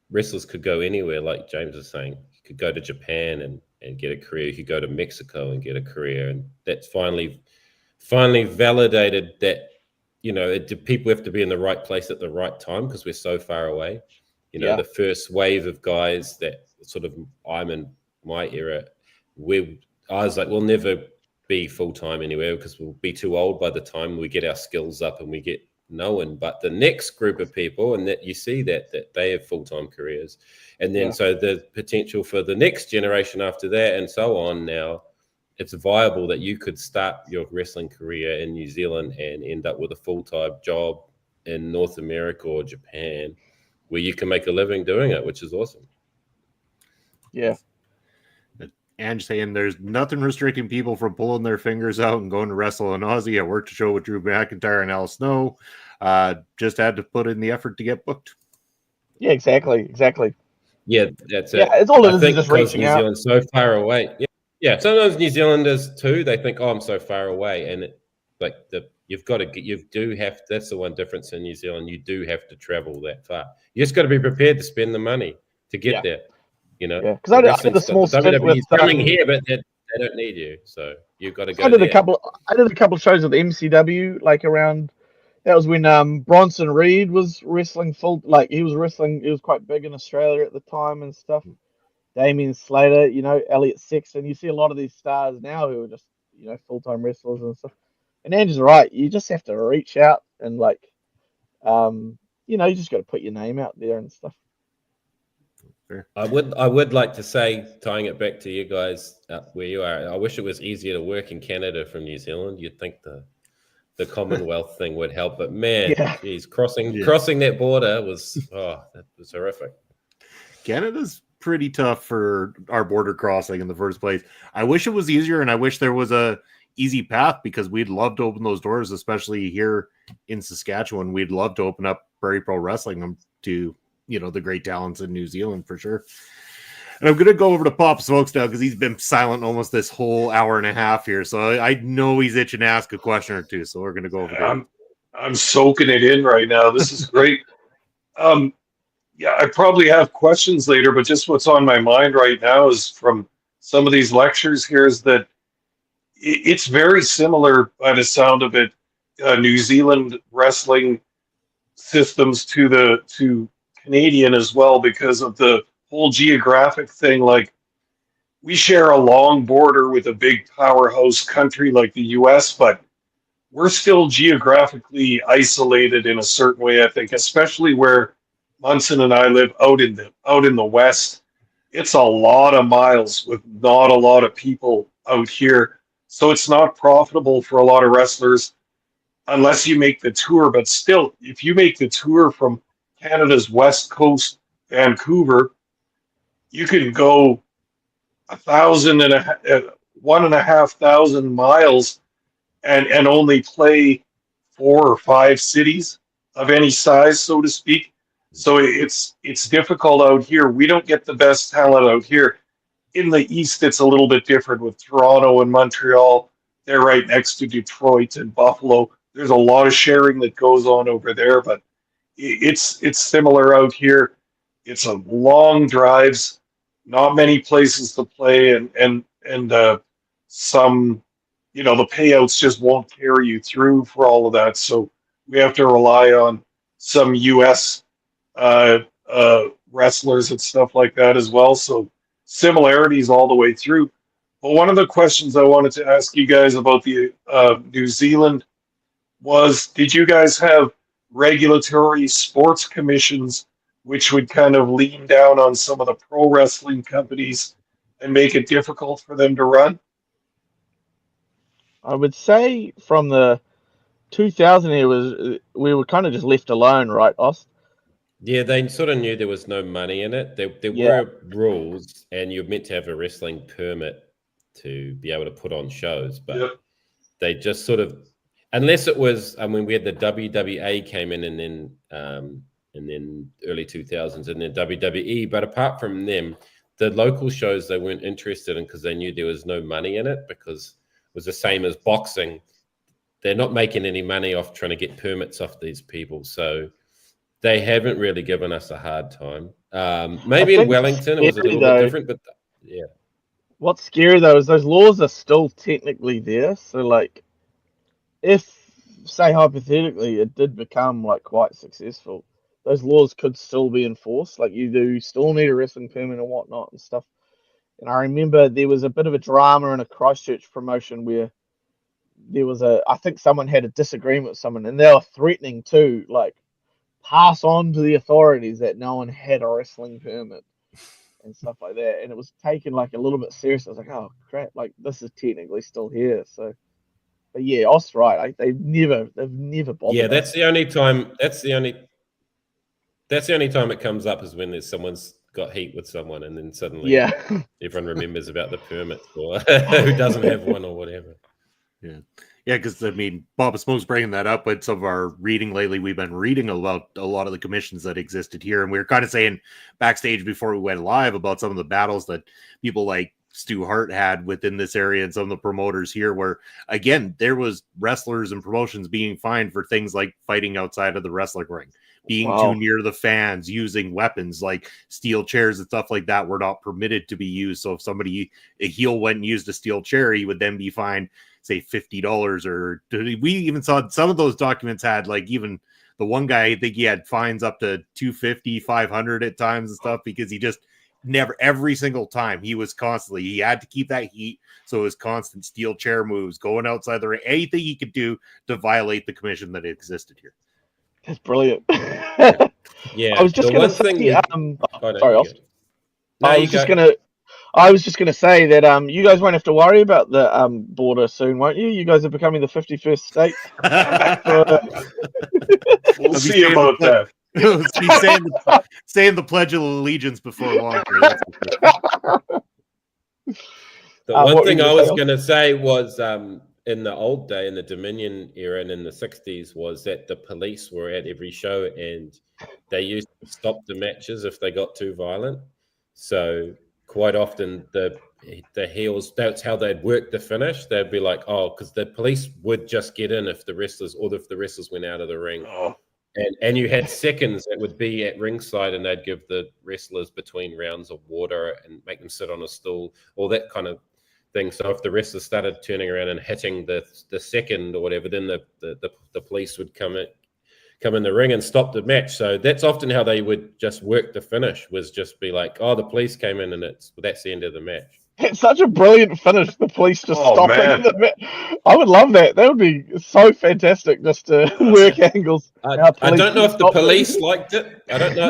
wrestlers could go anywhere, like James was saying. You could go to Japan and get a career. You could go to Mexico and get a career. And that's finally validated that, people have to be in the right place at the right time because we're so far away. The first wave of guys that sort of, I'm in my era, I was like, we'll never be full-time anywhere because we'll be too old by the time we get our skills up and we get known. But the next group of people, and that you see that they have full-time careers. And then so the potential for the next generation after that and so on now, it's viable that you could start your wrestling career in New Zealand and end up with a full-time job in North America or Japan where you can make a living doing it, which is awesome. Yeah. And saying there's nothing restricting people from pulling their fingers out and going to wrestle in Aussie. I worked a show with Drew McIntyre and Al Snow. Just had to put in the effort to get booked. Yeah, exactly. Yeah, that's it. Yeah, it's all it is think just because reaching New out. Zealand's so far away. Yeah. Sometimes New Zealanders too, they think, "Oh, I'm so far away," and that's the one difference in New Zealand. You do have to travel that far. You just got to be prepared to spend the money to get there. Yeah, because I did a small stint with coming here, but they don't need you, so you've got to go. I did a couple of shows with MCW, like around. That was when Bronson Reed was wrestling he was wrestling. He was quite big in Australia at the time and stuff. Damien Slater, Elliot Sexton. You see a lot of these stars now who are just full-time wrestlers and stuff. And Andrew's right. You just have to reach out and you just got to put your name out there and stuff. I would like to say, tying it back to you guys where you are, I wish it was easier to work in Canada from New Zealand. You'd think the Commonwealth thing would help, but man, geez, crossing that border was horrific. Canada's pretty tough for our border crossing in the first place. I wish it was easier, and I wish there was a easy path because we'd love to open those doors, especially here in Saskatchewan. We'd love to open up Prairie Pro Wrestling to the great talents in New Zealand for sure. And I'm going to go over to Papa Smokes now because he's been silent almost this whole hour and a half here. So I know he's itching to ask a question or two. So we're going to go over there. I'm soaking it in right now. This is great. I probably have questions later, but just what's on my mind right now is from some of these lectures here is that it's very similar by the sound of it, New Zealand wrestling systems to Canadian as well because of the whole geographic thing. Like we share a long border with a big powerhouse country like the US, but we're still geographically isolated in a certain way, I think, especially where Munson and I live out in the West. It's a lot of miles with not a lot of people out here. So it's not profitable for a lot of wrestlers unless you make the tour. But still, if you make the tour from Canada's West Coast, Vancouver, you can go 1,500 miles and only play 4 or 5 cities of any size, so to speak. So it's difficult out here. We don't get the best talent out here. In the East, it's a little bit different with Toronto and Montreal. They're right next to Detroit and Buffalo. There's a lot of sharing that goes on over there, but it's similar out here. It's a long drives, not many places to play, and some, the payouts just won't carry you through for all of that. So we have to rely on some U.S. Wrestlers and stuff like that as well. So similarities all the way through. But one of the questions I wanted to ask you guys about the New Zealand was, did you guys have regulatory sports commissions which would kind of lean down on some of the pro wrestling companies and make it difficult for them to run? I would say from the 2000 we were kind of just left alone, right, Ost? Yeah, they sort of knew there was no money in it. There were rules, and you're meant to have a wrestling permit to be able to put on shows, but they just sort of, unless it was, we had the WWA came in and then early 2000s and then WWE, but apart from them, the local shows they weren't interested in because they knew there was no money in it, because was the same as boxing. They're not making any money off trying to get permits off these people, so they haven't really given us a hard time. Maybe in Wellington it was a little bit different, but yeah. What's scary though is those laws are still technically there. So like, if say hypothetically it did become like quite successful, those laws could still be enforced. Like you do still need a wrestling permit and whatnot and stuff. And I remember there was a bit of a drama in a Christchurch promotion where I think someone had a disagreement with someone and they were threatening to like pass on to the authorities that no one had a wrestling permit and stuff like that. And it was taken like a little bit serious. I was like, oh crap, like this is technically still here. So, but yeah, Oz right. They've never bothered. Yeah, that's the only time. That's the only time it comes up is when there's someone's got heat with someone, and then suddenly everyone remembers about the permit or who doesn't have one or whatever. Yeah, because I mean, Papa Smokes bringing that up with some of our reading lately. We've been reading about a lot of the commissions that existed here, and we were kind of saying backstage before we went live about some of the battles that people like Stu Hart had within this area and some of the promoters here, where again there was wrestlers and promotions being fined for things like fighting outside of the wrestling ring, being too near the fans, using weapons like steel chairs and stuff like that were not permitted to be used. So if a heel went and used a steel chair, he would then be fined, say $50, or we even saw some of those documents had like even the one guy, I think he had fines up to $250, $500 at times and stuff, because he just never, every single time he had to keep that heat. So it was constant steel chair moves, going outside the ring, anything he could do to violate the commission that existed here. That's brilliant. Yeah, I was just going to say, I was just going to say that you guys won't have to worry about the border soon, won't you? You guys are becoming the 51st state. We'll see about that. saying the Pledge of Allegiance before long. The one thing I was going to say was in the old day, in the Dominion era and in the 60s, was that the police were at every show and they used to stop the matches if they got too violent. So quite often the heels, that's how they'd work the finish. They'd be like, oh, because the police would just get in if the wrestlers went out of the ring. And you had seconds that would be at ringside, and they'd give the wrestlers between rounds of water and make them sit on a stool, all that kind of thing. So if the wrestlers started turning around and hitting the second or whatever, then the police would come in the ring and stop the match. So that's often how they would just work the finish, was just be like, oh, the police came in and that's the end of the match. It's such a brilliant finish. The police just stopping the match. I would love that. That would be so fantastic, just to work angles. I don't know if the police liked it. I don't know.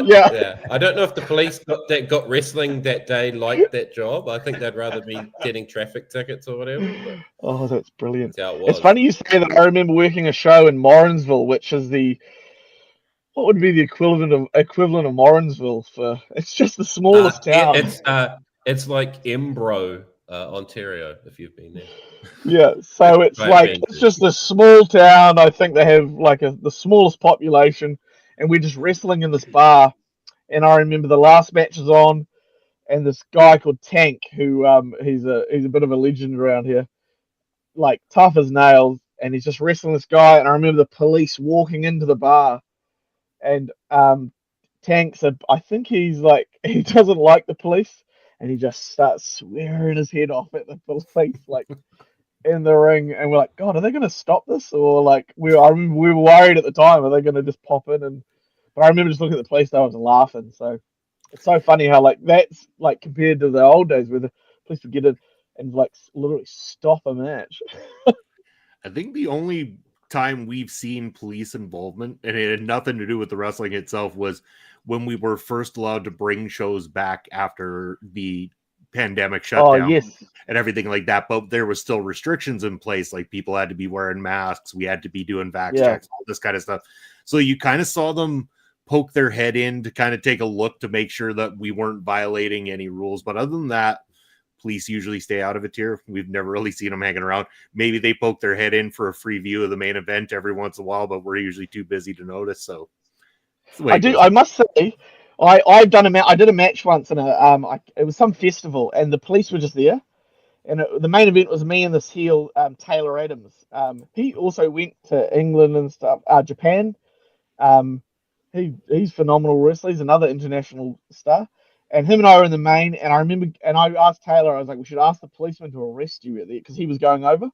I don't know if the police got wrestling that day liked that job. I think they'd rather be getting traffic tickets or whatever. But oh, that's brilliant. That's how it was. It's funny you say that. I remember working a show in Morrinsville, which is what would be the equivalent of Morrinsville it's just the smallest town. It's like Embro, Ontario, if you've been there. Yeah, so it's it's just a small town. I think they have like the smallest population, and we're just wrestling in this bar. And I remember the last match is on, and this guy called Tank, who he's a bit of a legend around here, like tough as nails, and he's just wrestling this guy. And I remember the police walking into the bar, and Tank said, I think he doesn't like the police. And he just starts swearing his head off at the police, like in the ring. And we're like, God, are they going to stop this? Or like, we were worried at the time, are they going to just pop in? But I remember just looking at the police, I was laughing. So it's so funny how like that's like compared to the old days where the police would get in and like literally stop a match. I think the only time we've seen police involvement, and it had nothing to do with the wrestling itself, was when we were first allowed to bring shows back after the pandemic shutdown and everything like that. But there was still restrictions in place, like people had to be wearing masks, we had to be doing vax checks, all this kind of stuff. So you kind of saw them poke their head in to kind of take a look to make sure that we weren't violating any rules. But other than that, police usually stay out of it here. We've never really seen them hanging around. Maybe they poke their head in for a free view of the main event every once in a while, but we're usually too busy to notice. So I must say, I did a match once in it was some festival, and the police were just there, And the main event was me and this heel, Taylor Adams. He also went to England and stuff, Japan. He's phenomenal wrestler. He's another international star. And him and I were in the main. And I remember, and I asked Taylor, I was like, we should ask the policeman to arrest you at the, because he was going over.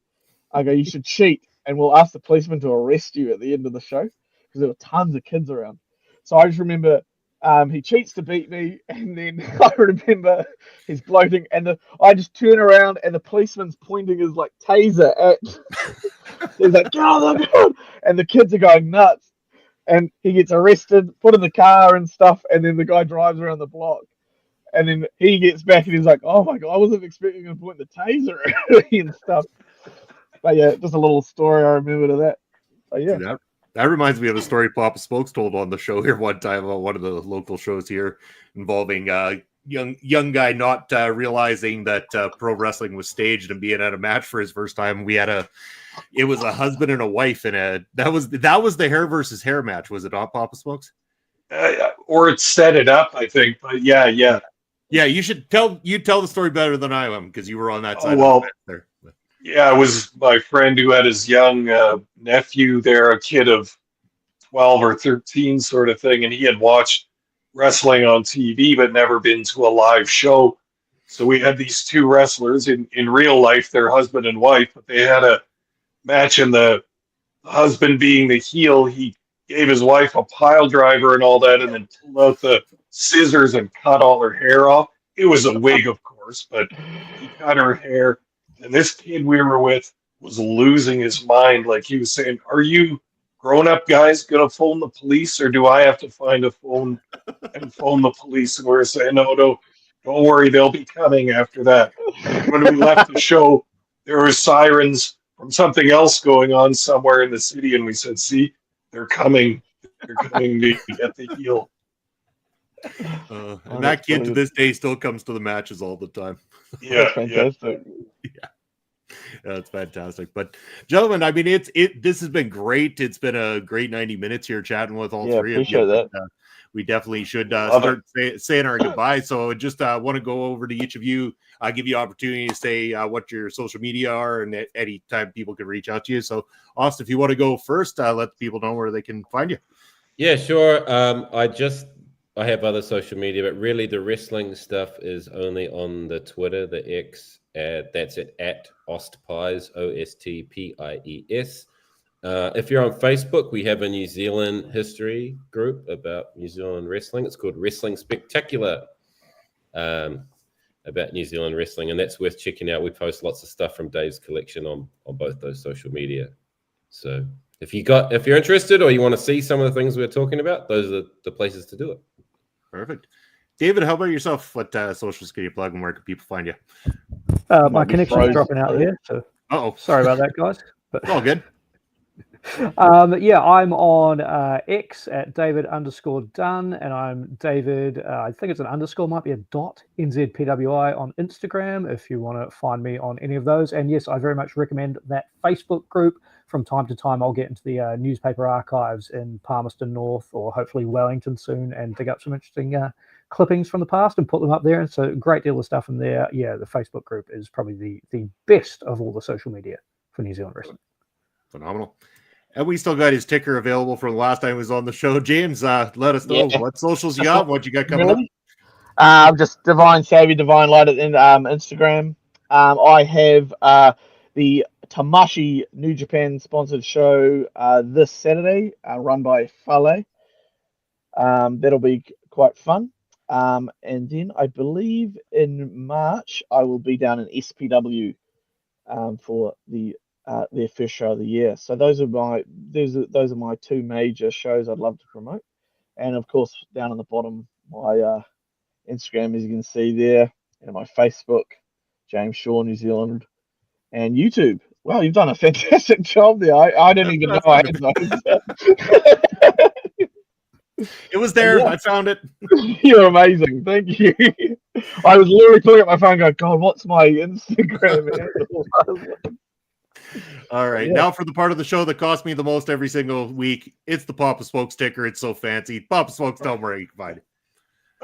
I go, you should cheat, and we'll ask the policeman to arrest you at the end of the show, because there were tons of kids around. So I just remember he cheats to beat me, and then I remember he's gloating, and I just turn around, and the policeman's pointing his like taser at. He's like, get on the ground, and the kids are going nuts, and he gets arrested, put in the car and stuff, and then the guy drives around the block, and then he gets back, and he's like, oh my god, I wasn't expecting him to point the taser at me and stuff. But yeah, just a little story I remember to that. But yeah. Dude, that reminds me of a story Papa Smokes told on the show here one time about one of the local shows here involving young guy not realizing that pro wrestling was staged and being at a match for his first time. It was a husband and a wife, and that was the hair versus hair match. Was it not, Papa Smokes? Or it set it up, I think. But yeah. Yeah, you tell the story better than I am, because you were on that side well, of the there. Yeah, it was my friend who had his young nephew there, a kid of 12 or 13 sort of thing, and he had watched wrestling on TV but never been to a live show. So we had these two wrestlers in real life, they're husband and wife, but they had a match, and the husband being the heel, he gave his wife a pile driver and all that, and then pulled out the scissors and cut all her hair off. It was a wig, of course, but he cut her hair. And this kid we were with was losing his mind. Like, he was saying, are you grown-up guys going to phone the police, or do I have to find a phone and phone the police? And we were saying, no, don't worry, they'll be coming after that. When we left the show, there were sirens from something else going on somewhere in the city, and we said, see, they're coming. They're coming to get the heel. And that kid to this day still comes to the matches all the time. Yeah, fantastic. Yeah. That's fantastic. But gentlemen, I mean, this has been great. It's been a great 90 minutes here chatting with all three of you. That. We definitely should start saying our goodbye. So I just want to go over to each of you. I'll give you opportunity to say what your social media are, and at any time people can reach out to you. So Austin, if you want to go first, let the people know where they can find you. Yeah, sure. I have other social media, but really the wrestling stuff is only on the Twitter, the X. That's it, at Ostpies, Ostpies. If you're on Facebook, we have a New Zealand history group about New Zealand wrestling. It's called Wrestling Spectacular, about New Zealand wrestling, and that's worth checking out. We post lots of stuff from Dave's collection on both those social media. So if you're interested, or you want to see some of the things we're talking about, those are the places to do it. Perfect. David, how about yourself? What socials can you plug, and where can people find you? My connection is dropping out here, so sorry about that, guys. But all good. Yeah, I'm on X at David_Dunn, and I'm David. I think it's an underscore, might be a dot, NZPWI on Instagram if you want to find me on any of those. And yes, I very much recommend that Facebook group. From time to time, I'll get into the newspaper archives in Palmerston North, or hopefully Wellington soon, and dig up some interesting clippings from the past and put them up there. And so a great deal of stuff in there. Yeah, the Facebook group is probably the best of all the social media for New Zealand wrestling. Phenomenal. And we still got his ticker available from the last time he was on the show. James, let us know what socials you got, what you got coming up. Just Divine Savvy, Divine Light at Instagram. I have the Tamashi New Japan sponsored show this Saturday, run by Fale. That'll be quite fun. And then I believe in March I will be down in SPW for their first show of the year. So those are my two major shows I'd love to promote. And of course, down on the bottom, my Instagram, as you can see there, and my Facebook, James Shaw New Zealand, and YouTube. Wow, you've done a fantastic job there. I didn't even know I had those. It was there. Yeah. I found it. You're amazing. Thank you. I was literally looking at my phone going, God, what's my Instagram? All right. Yeah. Now for the part of the show that costs me the most every single week. It's the Papa Smokes ticker. It's so fancy. Papa Smokes, tell them where you can find it.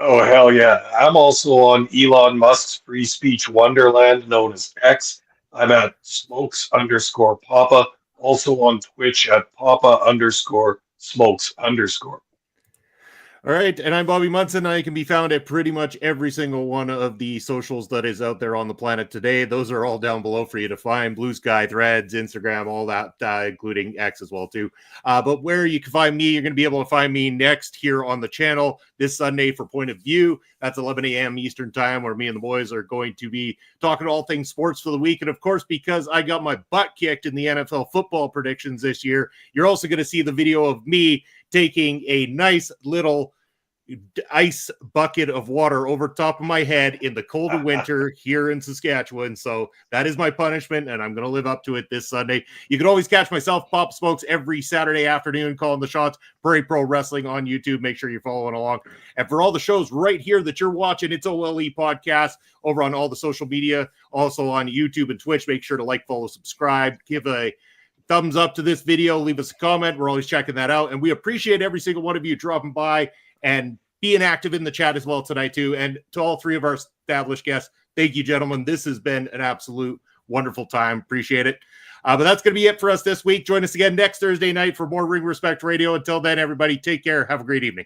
Oh, hell yeah. I'm also on Elon Musk's free speech wonderland known as X. I'm at Smokes_Papa, also on Twitch at Papa_Smokes_. All right, and I'm Bobby Munson. I can be found at pretty much every single one of the socials that is out there on the planet today. Those are all down below for you to find: Blue Sky, Threads, Instagram, all that, including X as well too. But where you can find me, you're going to be able to find me next here on the channel this Sunday for Point of View. That's 11 a.m. Eastern time, where me and the boys are going to be talking all things sports for the week. And of course, because I got my butt kicked in the NFL football predictions this year, you're also going to see the video of me taking a nice little ice bucket of water over top of my head in the cold of winter here in Saskatchewan. So that is my punishment, and I'm going to live up to it this Sunday. You can always catch myself, Papa Smokes, every Saturday afternoon calling the shots. Prairie Pro Wrestling on YouTube. Make sure you're following along. And for all the shows right here that you're watching, it's OLE Podcast over on all the social media, also on YouTube and Twitch. Make sure to like, follow, subscribe, give a thumbs up to this video, leave us a comment. We're always checking that out. And we appreciate every single one of you dropping by and being active in the chat as well tonight too. And to all three of our established guests, thank you, gentlemen. This has been an absolute wonderful time. Appreciate it. But that's going to be it for us this week. Join us again next Thursday night for more Ring Respect Radio. Until then, everybody, take care. Have a great evening.